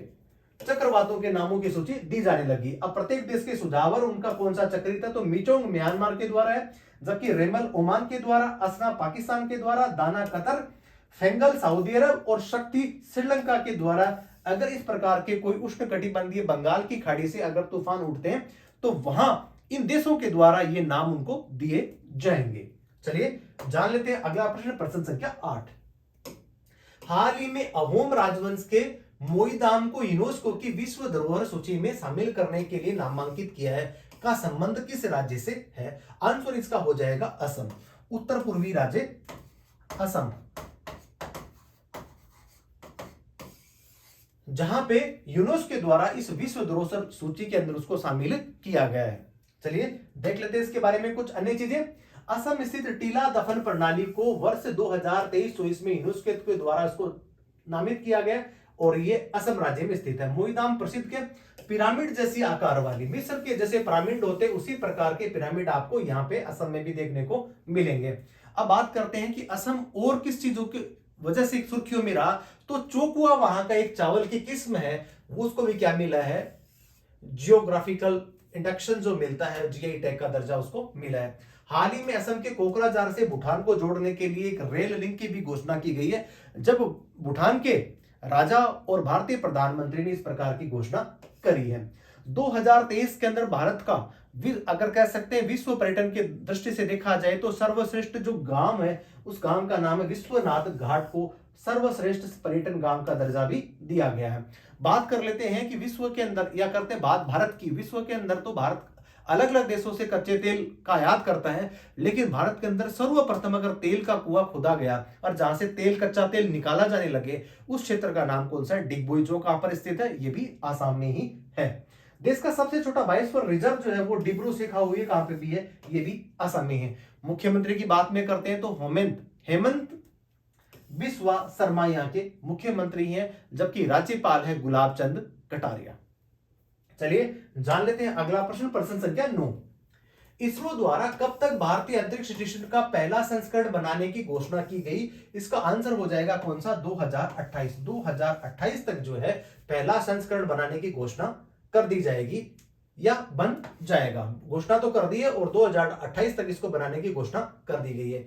चक्रवातों के नामों की सूची दी जाने लगी। अब प्रत्येक देश के सुझाव और उनका कौन सा चक्री था, तो मिचोंग म्यांमार के द्वारा है, जबकि रेमल ओमान के द्वारा, असना पाकिस्तान के द्वारा, दाना कतर फेंगल सऊदी अरब और शक्ति श्रीलंका के द्वारा अगर इस प्रकार के कोई उष्णकटिबंधीय बंगाल की खाड़ी से अगर तूफान उठते हैं तो वहां इन देशों के द्वारा ये नाम उनको दिए जाएंगे। चलिए जान लेते हैं अगला प्रश्न संख्या 8। हाल ही में अहोम राजवंश के मोईदाम को यूनेस्को की विश्व धरोहर सूची में शामिल करने के लिए नामांकित किया है का संबंध किस राज्य से है? आंसर इसका हो जाएगा असम, उत्तर पूर्वी राज्य असम, जहां पे यूनेस्को के द्वारा इस विश्व धरोहर सूची के अंदर उसको शामिल किया गया है। चलिए देख लेते हैं इसके बारे में कुछ अन्य चीजें। असम स्थित टीला दफन प्रणाली को वर्ष 2023 में यूनेस्को के द्वारा इसको नामित किया गया और ये असम राज्य में स्थित है। मोईदाम प्रसिद्ध के पिरामिड जैसी आकार वाली, मिस्र के जैसे पिरामिड होते उसी प्रकार के पिरामिड आपको यहाँ पे असम में भी देखने को मिलेंगे। अब बात करते हैं कि असम और किस चीजों की वजह से सुर्खियों में रहा, तो चोकुआ वहां का एक चावल की किस्म है, उसको भी क्या मिला है? जियोग्राफिकल इंडक्शन जो मिलता है, जीआई टैग का दर्जा उसको मिला है। हाल ही में असम के कोकराझार से भूटान को जोड़ने के लिए एक रेल लिंक की भी घोषणा की गई है, जब भूटान के राजा और भारतीय प्रधानमंत्री ने इस प्रकार की घोषणा करी है। 2023 के अंदर भारत का अगर कह सकते हैं विश्व पर्यटन के दृष्टि से देखा जाए तो सर्वश्रेष्ठ जो गांव है उस गांव का नाम है विश्वनाथ घाट को सर्वश्रेष्ठ पर्यटन गांव का दर्जा भी दिया गया है। बात कर लेते हैं कि विश्व के अंदर या करते हैं बात भारत की। विश्व के अंदर तो भारत अलग अलग देशों से कच्चे तेल का आयात करता है, लेकिन भारत के अंदर सर्वप्रथम अगर तेल का कुआं खुदा गया और जहां से तेल कच्चा तेल निकाला जाने लगे उस क्षेत्र का नाम कौन सा है? डिगबोई, जो कहां पर स्थित है? ये भी आसाम में ही है। देश का सबसे छोटा बायोस्फीयर रिजर्व जो है वो डिब्रू शेखा हुई कहां पे भी है? ये भी असम में है। मुख्यमंत्री की बात में करते हैं तो हेमंत बिस्वा शर्मा यहाँ के मुख्यमंत्री हैं, जबकि राज्यपाल है गुलाब चंद कटारिया। चलिए जान लेते हैं अगला प्रश्न संख्या 9। इसरो द्वारा कब तक भारतीय अंतरिक्ष स्टेशन का पहला संस्करण बनाने की घोषणा की गई? इसका आंसर हो जाएगा कौन सा? 2028 तक जो है पहला संस्करण बनाने की घोषणा कर दी जाएगी या बन जाएगा। घोषणा तो कर दी है और 2028 तक इसको बनाने की घोषणा कर दी गई है।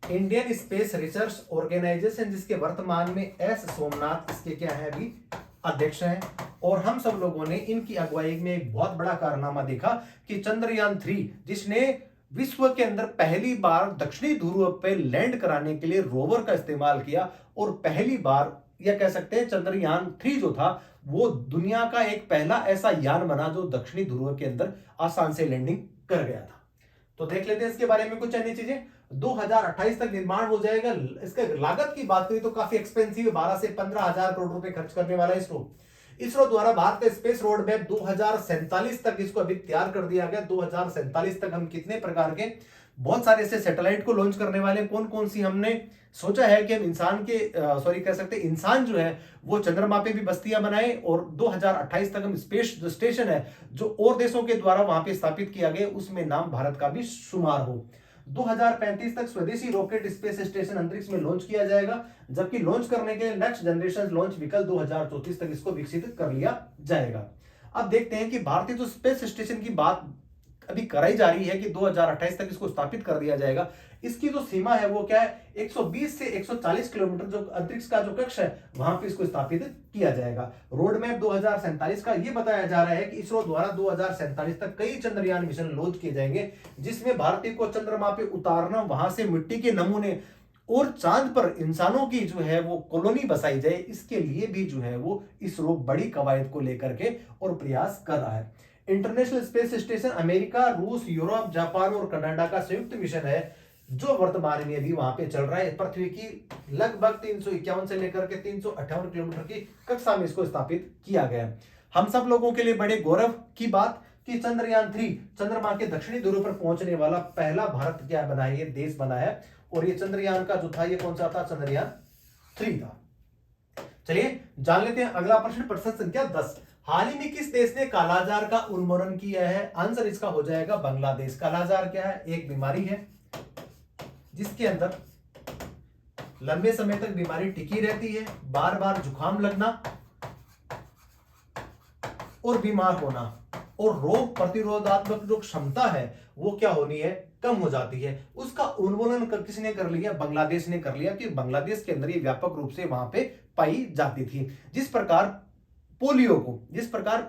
इंडियन स्पेस रिसर्च ऑर्गेनाइजेशन, जिसके वर्तमान में एस सोमनाथ इसके क्या है अभी अध्यक्ष हैं, और हम सब लोगों ने इनकी अगुवाई में एक बहुत बड़ा कारनामा देखा कि चंद्रयान 3 जिसने विश्व के अंदर पहली बार दक्षिणी ध्रुव पे लैंड कराने के लिए रोवर का इस्तेमाल किया और पहली बार या कह सकते हैं चंद्रयान 3 जो था वो दुनिया का एक पहला ऐसा यान बना जो दक्षिणी ध्रुव के अंदर आसान से लैंडिंग कर गया था। तो देख लेते हैं इसके बारे में कुछ अन्य चीजें। 2028 तक निर्माण हो जाएगा। इसका लागत की बात करें तो काफी एक्सपेंसिव है, 12 से 15,000 करोड़ रुपए खर्च करने वाला इसरो द्वारा भारत का स्पेस रोड मैप 2047 तक इसको अभी तैयार कर दिया गया। 2047 तक हम कितने प्रकार के बहुत सारे ऐसे सैटेलाइट को लॉन्च करने वाले, कौन कौन सी हमने सोचा है कि हम इंसान के कह सकते हैं इंसान जो है वो चंद्रमा पे भी बस्तियां बनाए, और 2028 तक हम स्पेस जो स्टेशन है जो और देशों के द्वारा वहां पे स्थापित किया गया उसमें नाम भारत का भी शुमार हो। 2035 तक स्वदेशी रॉकेट स्पेस स्टेशन अंतरिक्ष में लॉन्च किया जाएगा, जबकि लॉन्च करने के लिए नेक्स्ट जनरेशन लॉन्च व्हीकल 2034 तक इसको विकसित कर लिया जाएगा। अब देखते हैं कि भारतीय जो स्पेस स्टेशन की बात अभी कराई जा रही है कि 2028 तक इसको स्थापित कर दिया जाएगा। इसकी जो सीमा है वो क्या है? 120 से 140 किलोमीटर जो अंतरिक्ष का जो कक्ष है वहां पे इसको स्थापित किया जाएगा। रोड मैप 2047 का ये बताया जा रहा है कि इसरो द्वारा 2047 तक कई चंद्रयान मिशन लॉन्च किए जाएंगे, जिसमें भारतीय को चंद्रमा पे उतारना, वहां से मिट्टी के नमूने और चांद पर इंसानों की जो है वो कॉलोनी बसाई जाए, इसके लिए भी जो है वो इसरो बड़ी कवायद को लेकर के और प्रयास कर रहा है। इंटरनेशनल स्पेस स्टेशन अमेरिका, रूस, यूरोप, जापान और कनाडा का संयुक्त मिशन है जो वर्तमान में भी वहां पे चल रहा है। पृथ्वी की लगभग 351 से लेकर के 358 किलोमीटर की कक्षा में इसको स्थापित किया गया। हम सब लोगों के लिए बड़े गौरव की बात कि चंद्रयान 3 चंद्रमा के दक्षिणी ध्रुव पर पहुंचने वाला पहला भारत क्या बना है, ये देश बना है। और ये चंद्रयान का जो था ये कौन सा था? चंद्रयान 3 था। चलिए जान लेते हैं अगला प्रश्न संख्या 10। हाल ही में किस देश ने कालाजार का उन्मूलन किया है? आंसर इसका हो जाएगा बांग्लादेश। कालाजार क्या है? एक बीमारी है जिसके अंदर लंबे समय तक बीमारी टिकी रहती है, बार बार जुकाम लगना और बीमार होना, और रोग प्रतिरोधात्मक जो क्षमता है वो क्या होनी है, कम हो जाती है। उसका उन्मूलन किसने कर लिया, बांग्लादेश ने कर लिया, कि बांग्लादेश के अंदर ये व्यापक रूप से वहां पे पाई जाती थी। जिस प्रकार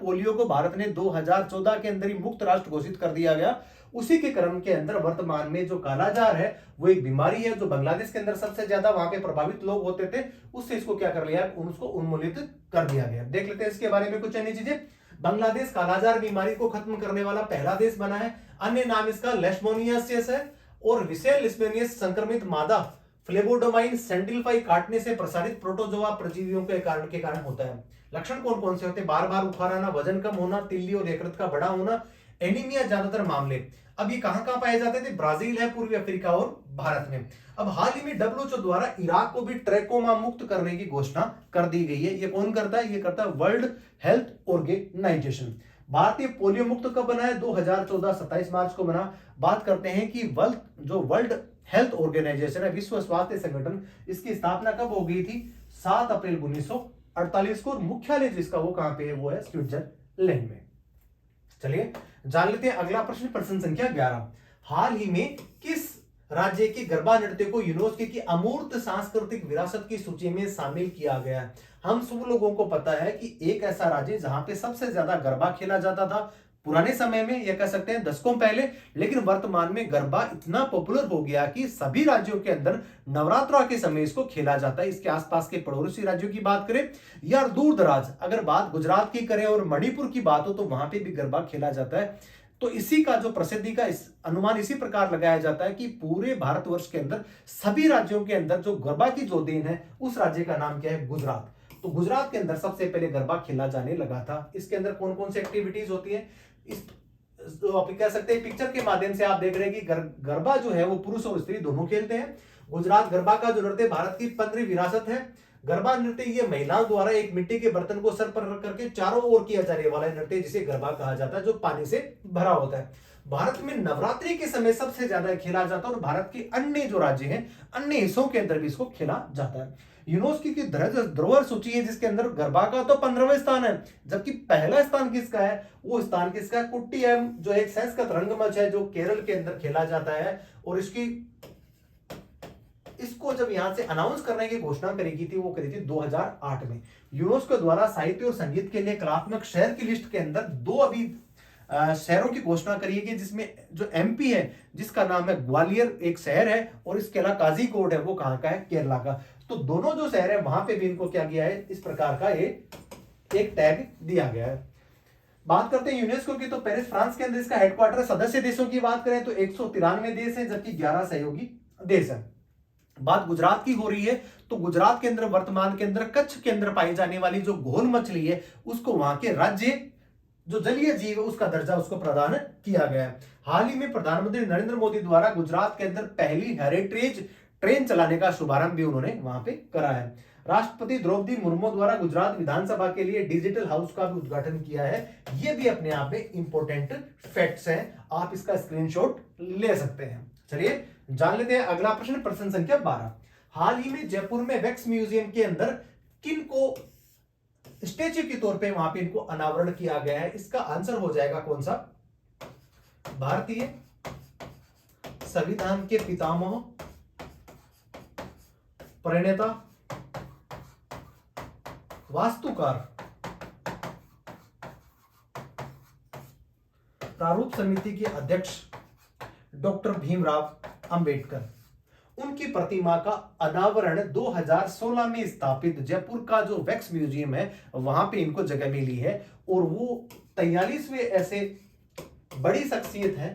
पोलियो को भारत ने 2014 के अंदर ही मुक्त राष्ट्र घोषित कर दिया गया, उसी के क्रम के अंदर वर्तमान में जो कालाजार है वो एक बीमारी है जो बांग्लादेश के अंदर सबसे ज्यादा वहां पे प्रभावित लोग होते थे, उससे इसको क्या कर लिया, उसको उन्मूलित कर दिया गया। देख लेते हैं इसके बारे में कुछ अन्य चीजें। बांग्लादेश कालाजार बीमारी को खत्म करने वाला पहला देश बना है। अन्य नाम इसका लेशमोनियासिस है और विसेल लिस्मेनियस संक्रमित मादा फ्लेबोडोमाइन सेंटिलिफाई काटने से प्रसारित प्रोटोजोआ परजीवियों के कारण होता है। लक्षण कौन कौन से होते हैं, बार बार बुखार आना, वजन कम होना, तिल्ली और यकृत का बड़ा होना, एनीमिया ज्यादातर मामले। अब ये कहां कहां पाए जाते थे, ब्राजील है, पूर्वी अफ्रीका और भारत में। अब हाल ही में डब्ल्यूएचओ द्वारा इराक को भी ट्रैकोमा मुक्त करने की घोषणा कर दी गई है। ये कौन करता है, ये करता है वर्ल्ड हेल्थ ऑर्गेनाइजेशन। भारतीय पोलियो मुक्त कब बना है, 2014 27 मार्च को बना। बात करते हैं कि वर्ल्ड हेल्थ ऑर्गेनाइजेशन है, विश्व स्वास्थ्य संगठन, इसकी स्थापना कब हो गई थी, 7 अप्रैल 1948 को। मुख्यालय जिसका वो कहां पे है, वो है स्विट्जरलैंड में। चलिए जान लेते हैं अगला प्रश्न, प्रश्न संख्या 11। हाल ही में किस राज्य के गरबा नृत्य को यूनेस्को की अमूर्त सांस्कृतिक विरासत की सूची में शामिल किया गया है। हम सब लोगों को पता है कि एक ऐसा राज्य जहां पे सबसे ज्यादा गरबा खेला जाता था पुराने समय में, यह कह सकते हैं दशकों पहले, लेकिन वर्तमान में गरबा इतना पॉपुलर हो गया कि सभी राज्यों के अंदर नवरात्रा के समय इसको खेला जाता है। इसके आसपास के पड़ोसी राज्यों की बात करें या दूर दराज अगर बात गुजरात की करें और मणिपुर की बात हो तो वहां पे भी गरबा खेला जाता है। तो इसी का जो प्रसिद्धि का अनुमान इसी प्रकार लगाया जाता है कि पूरे भारतवर्ष के अंदर सभी राज्यों के अंदर जो गरबा की जो देन है उस राज्य का नाम क्या है, गुजरात। तो गुजरात के अंदर सबसे पहले गरबा खेला जाने लगा था। इसके अंदर कौन कौन सी एक्टिविटीज होती है, इस तो आप कह सकते हैं पिक्चर के माध्यम से आप देख रहे हैं कि गरबा जो है वो पुरुष और स्त्री दोनों खेलते हैं। गुजरात गरबा का जो नृत्य भारत की 15वीं विरासत है। गरबा नृत्य ये महिलाओं द्वारा एक मिट्टी के बर्तन को सर पर रख करके चारों ओर किया जाने वाला नृत्य जिसे गरबा कहा जाता है, जो पानी से भरा होता है। भारत में नवरात्रि के समय सबसे ज्यादा खेला जाता है और भारत के अन्य जो राज्य हैं अन्य हिस्सों के अंदर भी इसको खेला जाता है। यूनेस्को की धरोहर सूची है जिसके अंदर गरबा का तो 15वां स्थान है, जबकि पहला स्थान किसका है, वो स्थान किसका है, कुट्टियम, जो एक संस्कृत रंगमंच है जो केरल के अंदर खेला जाता है। और इसको जब यहां से अनाउंस करने की घोषणा करी गई थी वो करी थी 2008 में। यूनेस्को द्वारा साहित्य और संगीत के लिए कलात्मक शहर की लिस्ट के अंदर 2 अभी शहरों की घोषणा करी गई, जिसमें जो एमपी है जिसका नाम है ग्वालियर एक शहर है और इसके अलावा काजीकोट है वो कहां का है, केरला का। तो दोनों जो शहर है वहां पे भी इनको क्या किया है, इस प्रकार का एक टैग दिया गया है। बात करते हैं यूनेस्को की, तो पेरिस फ्रांस के अंदर इसका हेडक्वार्टर। सदस्य देशों की बात करें तो 193 देश है, जबकि 11 सहयोगी देश है। बात गुजरात की हो रही है तो गुजरात के अंदर वर्तमान के अंदर कच्छ के अंदर पाई जाने वाली जो घोल मछली है उसको वहां के राज्य जो जलीय जीव है उसका दर्जा उसको प्रदान किया गया है। हाल ही में प्रधानमंत्री नरेंद्र मोदी द्वारा गुजरात के अंदर पहली हेरिटेज ट्रेन चलाने का शुभारंभ भी उन्होंने वहां पे करा है। राष्ट्रपति द्रौपदी मुर्मू द्वारा गुजरात विधानसभा के लिए डिजिटल हाउस का भी उद्घाटन किया है। ये भी अपने आप में इंपॉर्टेंट फैक्ट्स हैं, आप इसका स्क्रीनशॉट ले सकते हैं। चलिए जान लेते हैं अगला प्रश्न, प्रश्न संख्या 12। हाल ही में जयपुर में वैक्स म्यूजियम के अंदर किन को स्टैच्यू के तौर पे वहां पे इनको अनावरण किया गया है, इसका आंसर हो जाएगा कौन सा, भारतीय संविधान के पितामह, प्रणेता, वास्तुकार, प्रारूप समिति के अध्यक्ष डॉक्टर भीमराव अंबेडकर। उनकी प्रतिमा का अनावरण 2016 में स्थापित जयपुर का जो वैक्स म्यूजियम है वहां पे इनको जगह मिली है और वो 43वें ऐसे बड़ी शख्सियत है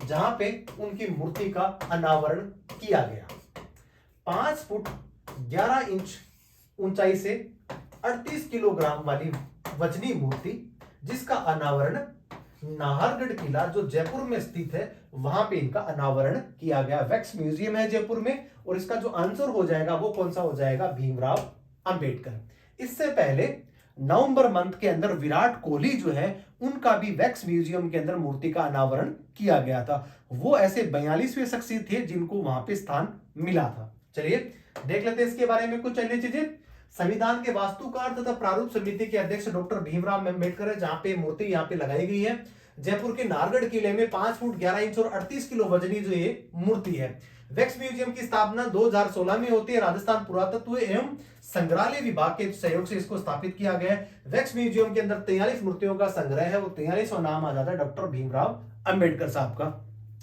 जहां पे उनकी मूर्ति का अनावरण किया गया। 5 फुट 11 इंच ऊंचाई से 38 किलोग्राम वाली वजनी मूर्ति जिसका अनावरण नाहरगढ़ किला जो जयपुर में स्थित है वहां पे इनका अनावरण किया गया। वैक्स म्यूजियम है जयपुर में और इसका जो आंसर हो जाएगा वो कौन सा हो जाएगा, भीमराव अंबेडकर। इससे पहले नवंबर मंथ के अंदर विराट कोहली जो है उनका भी वैक्स म्यूजियम के अंदर मूर्ति का अनावरण किया गया था। वो ऐसे 42वें शख्सियत थे जिनको वहां पे स्थान मिला था। चलिए देख लेते हैं इसके बारे में कुछ अन्य चीजें। संविधान के वास्तुकार तथा प्रारूप समिति के अध्यक्ष डॉक्टर भीमराव अम्बेडकर है, जहां पे मूर्ति यहाँ पे लगाई गई है। जयपुर के नाहरगढ़ किले में 5 फुट 11 इंच और 38 किलो वजनी जो ये मूर्ति है। वैक्स म्यूजियम की स्थापना 2016 में होती है। राजस्थान पुरातत्व एवं संग्रहालय विभाग के सहयोग से इसको स्थापित किया गया है। वैक्स म्यूजियम के अंदर 43 मूर्तियों का संग्रह है और 43वां नाम आ जाता है डॉक्टर भीमराव अंबेडकर साहब का।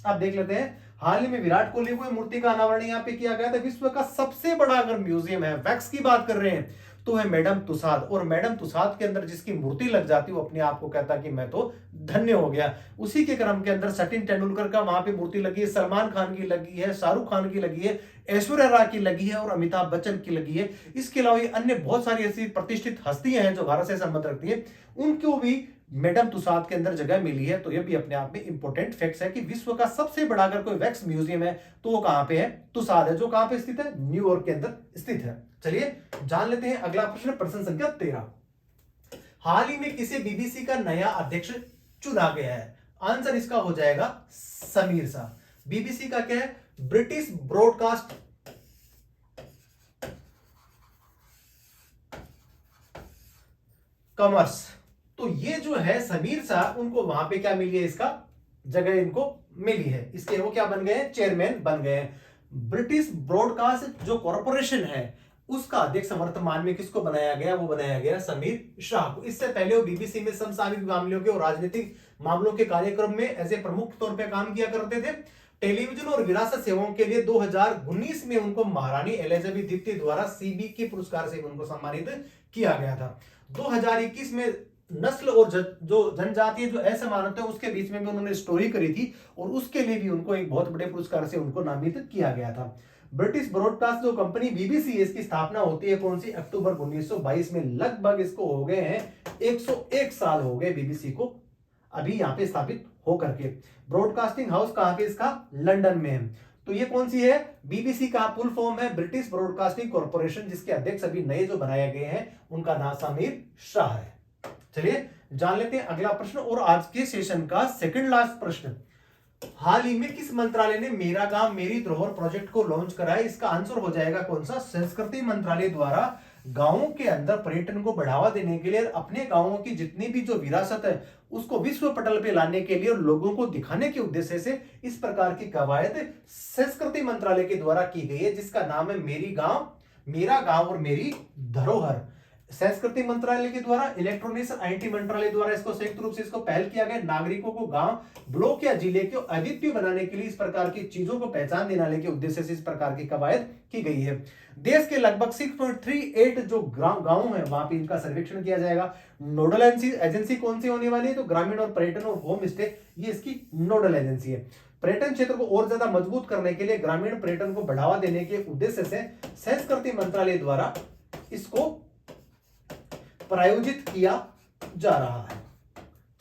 अब देख लेते हैं, हाल ही में विराट कोहली को मूर्ति का अनावरण यहाँ पे किया गया था। विश्व का सबसे बड़ा अगर म्यूजियम है, वैक्स की बात कर रहे हैं, तो है मैडम तुसाद। और मैडम तुसाद के अंदर जिसकी मूर्ति लग जाती है वो अपने आप को कहता कि मैं तो धन्य हो गया। उसी के क्रम के अंदर सचिन तेंदुलकर का वहां पे मूर्ति लगी है, सलमान खान की लगी है, शाहरुख खान की लगी है, ऐश्वर्या राय की लगी है और अमिताभ बच्चन की लगी है। इसके अलावा अन्य बहुत सारी ऐसी प्रतिष्ठित हस्तियां हैं जो भारत से संबंध रखती है, उनको भी मैडम तुसाद के अंदर जगह मिली है। तो ये भी अपने आप में इंपॉर्टेंट फैक्ट्स है कि विश्व का सबसे बड़ा अगर कोई वैक्स म्यूजियम है तो वो कहां पे है? तुसाद है, जो कहां पे स्थित है? न्यूयॉर्क के अंदर स्थित है। चलिए जान लेते हैं अगला प्रश्न, प्रश्न संख्या 13। हाल ही में किसे बीबीसी का नया अध्यक्ष चुना गया है? आंसर इसका हो जाएगा समीर शाह। बीबीसी का क्या है? British broadcast commerce. तो ये जो है समीर शाह, उनको वहां पे क्या मिली है? इसका जगह इनको मिली है। इसके वो क्या बन गए हैं? चेयरमैन बन गए हैं। ब्रिटिश ब्रॉडकास्ट जो कॉरपोरेशन है उसका अध्यक्ष वर्तमान में किसको बनाया गया? वो बनाया गया समीर शाह को। इससे पहले वो बीबीसी में समसामयिक मामलों के और राजनीतिक मामलों के कार्यक्रम में एज ए प्रमुख तौर पर काम किया करते थे। टेलीविजन और विरासत सेवाओं के लिए 2019 में उनको महारानी एलिजाबेथ द्वितीय द्वारा सीबीके पुरस्कार से उनको सम्मानित किया गया था। 2021 में नस्ल और जो जनजातीय जो असमानता है उसके बीच में भी उन्होंने स्टोरी करी थी और उसके लिए भी उनको एक बहुत बड़े पुरस्कार से उनको नामित किया गया था। ब्रिटिश ब्रॉडकास्ट जो कंपनी बीबीसी, इसकी स्थापना होती है कौन सी? अक्टूबर 1922 में। लगभग इसको हो गए हैं 101 साल हो गए बीबीसी को अभी यहाँ पे स्थापित होकर के। ब्रॉडकास्टिंग हाउस कहां पे? इसका लंदन में है। तो ये कौन सी है? बीबीसी का फुल फॉर्म है ब्रिटिश ब्रॉडकास्टिंग कॉर्पोरेशन, जिसके अध्यक्ष अभी नए जो बनाए गए हैं उनका नाम समीर शाह है। चलिए जान लेते हैं अगला प्रश्न और आज के सेशन का सेकंड लास्ट प्रश्न। हाल ही में किस मंत्रालय ने मेरा गांव मेरी धरोहर प्रोजेक्ट को लॉन्च करा है? इसका आंसर हो जाएगा कौन सा? संस्कृति मंत्रालय द्वारा गांवों के अंदर पर्यटन को बढ़ावा देने के लिए, अपने गांवों की जितनी भी जो विरासत है उसको विश्व पटल पे लाने के लिए और लोगों को दिखाने के उद्देश्य से इस प्रकार की कवायद संस्कृति मंत्रालय के द्वारा की गई है, जिसका नाम है मेरा गांव और मेरी धरोहर। संस्कृति मंत्रालय के द्वारा, इलेक्ट्रॉनिक्स आईटी मंत्रालय द्वारा इसको संयुक्त रूप से इसको पहल किया गया। नागरिकों को गांव, ब्लॉक या जिले को अद्वितीय बनाने के लिए, इस प्रकार की चीजों को पहचान दिलाने के उद्देश्य से इस प्रकार की कवायद की गई है। देश के लगभग 6.38 जो गांव है वहां पे इनका सर्वेक्षण किया जाएगा। नोडल एजेंसी कौन सी होने वाली है? तो ग्रामीण और पर्यटन और होम स्टे, ये इसकी नोडल एजेंसी है। पर्यटन क्षेत्र को और ज्यादा मजबूत करने के लिए, ग्रामीण पर्यटन को बढ़ावा देने के उद्देश्य से संस्कृति मंत्रालय द्वारा इसको प्रायोजित किया जा रहा है।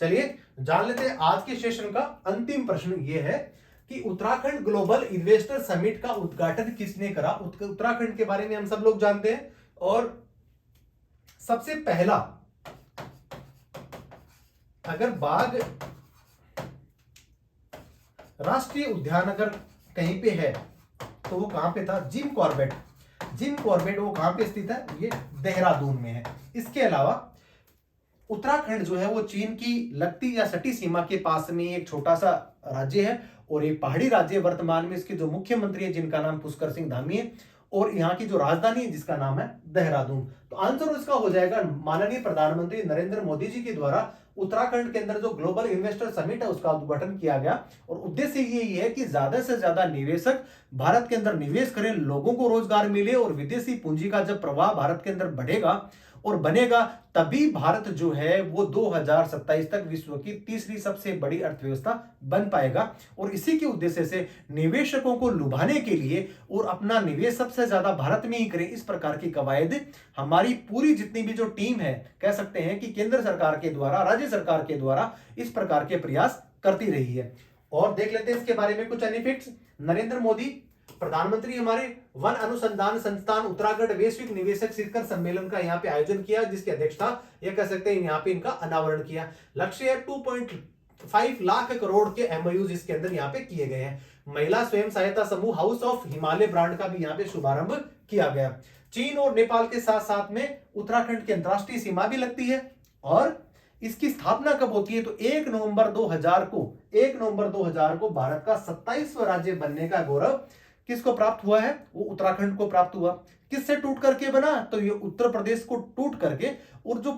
चलिए जान लेते हैं आज के सेशन का अंतिम प्रश्न यह है कि उत्तराखंड ग्लोबल इन्वेस्टर समिट का उद्घाटन किसने करा? उत्तराखंड के बारे में हम सब लोग जानते हैं और सबसे पहला अगर बाघ राष्ट्रीय उद्यान अगर कहीं पे है तो वो कहां पे था? जिम कॉर्बेट वो कहां पे स्थित है? ये देहरादून में है। इसके अलावा उत्तराखंड जो है वो चीन की लगती या सटी सीमा के पास में एक छोटा सा राज्य है और एक पहाड़ी राज्य। वर्तमान में इसके जो मुख्यमंत्री है जिनका नाम पुष्कर सिंह धामी है और यहाँ की जो राजधानी है जिसका नाम है देहरादून। तो आंसर इसका हो जाएगा माननीय प्रधानमंत्री नरेंद्र मोदी जी के द्वारा उत्तराखंड के अंदर जो ग्लोबल इन्वेस्टर समिट है उसका उद्घाटन किया गया और उद्देश्य यही है कि ज्यादा से ज्यादा निवेशक भारत के अंदर निवेश करें, लोगों को रोजगार मिले और विदेशी पूंजी का जब प्रवाह भारत के अंदर बढ़ेगा और बनेगा तभी भारत जो है वो 2027 तक विश्व की तीसरी सबसे बड़ी अर्थव्यवस्था बन पाएगा। और इसी के उद्देश्य से निवेशकों को लुभाने के लिए और अपना निवेश सबसे ज्यादा भारत में ही करें, इस प्रकार की कवायद हमारी पूरी जितनी भी जो टीम है, कह सकते हैं कि केंद्र सरकार के द्वारा, राज्य सरकार के द्वारा इस प्रकार के प्रयास करती रही है। और देख लेते हैं इसके बारे में कुछ अन्य फैक्ट्स। नरेंद्र मोदी प्रधानमंत्री हमारे वन अनुसंधान संस्थान उत्तराखंड वैश्विक निवेशक शिखर सम्मेलन का यहाँ पे आयोजन किया, जिसकी अध्यक्षता ये कह सकते हैं यहाँ पे इनका अनावरण किया। लक्ष्य है 2.5 लाख करोड़ के एमओयूज इसके अंदर यहाँ पे किए गए हैं। महिला स्वयं सहायता समूह हाउस ऑफ हिमालय ब्रांड का भी यहाँ पे शुभारंभ किया गया। चीन और नेपाल के साथ साथ में उत्तराखंड की अंतरराष्ट्रीय सीमा भी लगती है। और इसकी स्थापना कब होती है? तो 1 नवंबर 2000 को भारत का 27वां राज्य बनने का गौरव किसको प्राप्त हुआ है? वो उत्तराखंड को प्राप्त हुआ। किससे टूट करके बना? तो ये उत्तर प्रदेश को टूट करके, और जो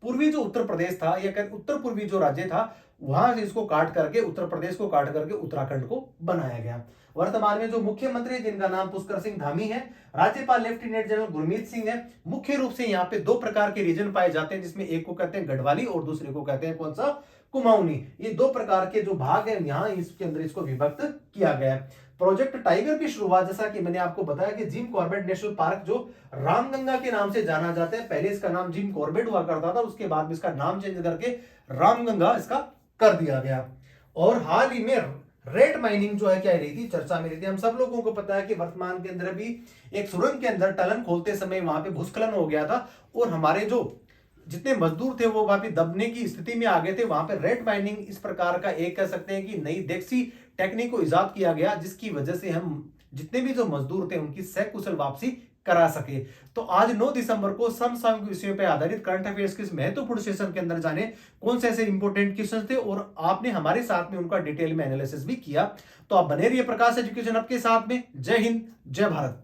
पूर्वी जो उत्तर प्रदेश था या उत्तर पूर्वी जो राज्य था, वहां से इसको काट करके, उत्तर प्रदेश को काट करके उत्तराखंड को बनाया गया। वर्तमान में जो मुख्यमंत्री जिनका नाम पुष्कर सिंह धामी है, राज्यपाल लेफ्टिनेंट जनरल गुरमीत सिंह है। मुख्य रूप से यहाँ पे 2 प्रकार के रीजन पाए जाते हैं, जिसमें एक को कहते हैं गढ़वाली और दूसरे को कहते हैं कौन सा? कुमाऊनी। ये 2 प्रकार के जो भाग है यहाँ इसके अंदर इसको विभक्त किया गया है। प्रोजेक्ट टाइगर की शुरुआत, जैसा कि मैंने आपको बताया कि जिम कॉर्बेट नेशनल पार्क जो रामगंगा के नाम से जाना जाता है, पहले इसका नाम जिम कॉर्बेट हुआ करता था, उसके बाद में इसका नाम चेंज करके रामगंगा इसका कर दिया गया। और हाल ही में रेड माइनिंग जो है क्या रही थी? चर्चा में रही थी। हम सब लोगों को पता है कि वर्तमान के अंदर भी एक सुरंग के अंदर टनल खोलते समय वहां पे भूस्खलन हो गया था, और हमारे जो जितने मजदूर थे वो वहां पे दबने की स्थिति में आ गए थे। वहां पे रेड माइनिंग इस प्रकार का एक कह सकते हैं कि नई देसी टेक्निक को इजाद किया गया, जिसकी वजह से हम जितने भी जो मजदूर थे उनकी सकुशल वापसी करा सके। तो आज 9 दिसंबर को समसामयिक विषयों पर आधारित करंट अफेयर्स के इस महत्वपूर्ण सेशन के अंदर जाने कौन से ऐसे इंपॉर्टेंट क्वेश्चन थे, और आपने हमारे साथ में उनका डिटेल में एनालिसिस भी किया। तो आप बने रहिए प्रकाश एजुकेशन आपके साथ में। जय हिंद, जय भारत।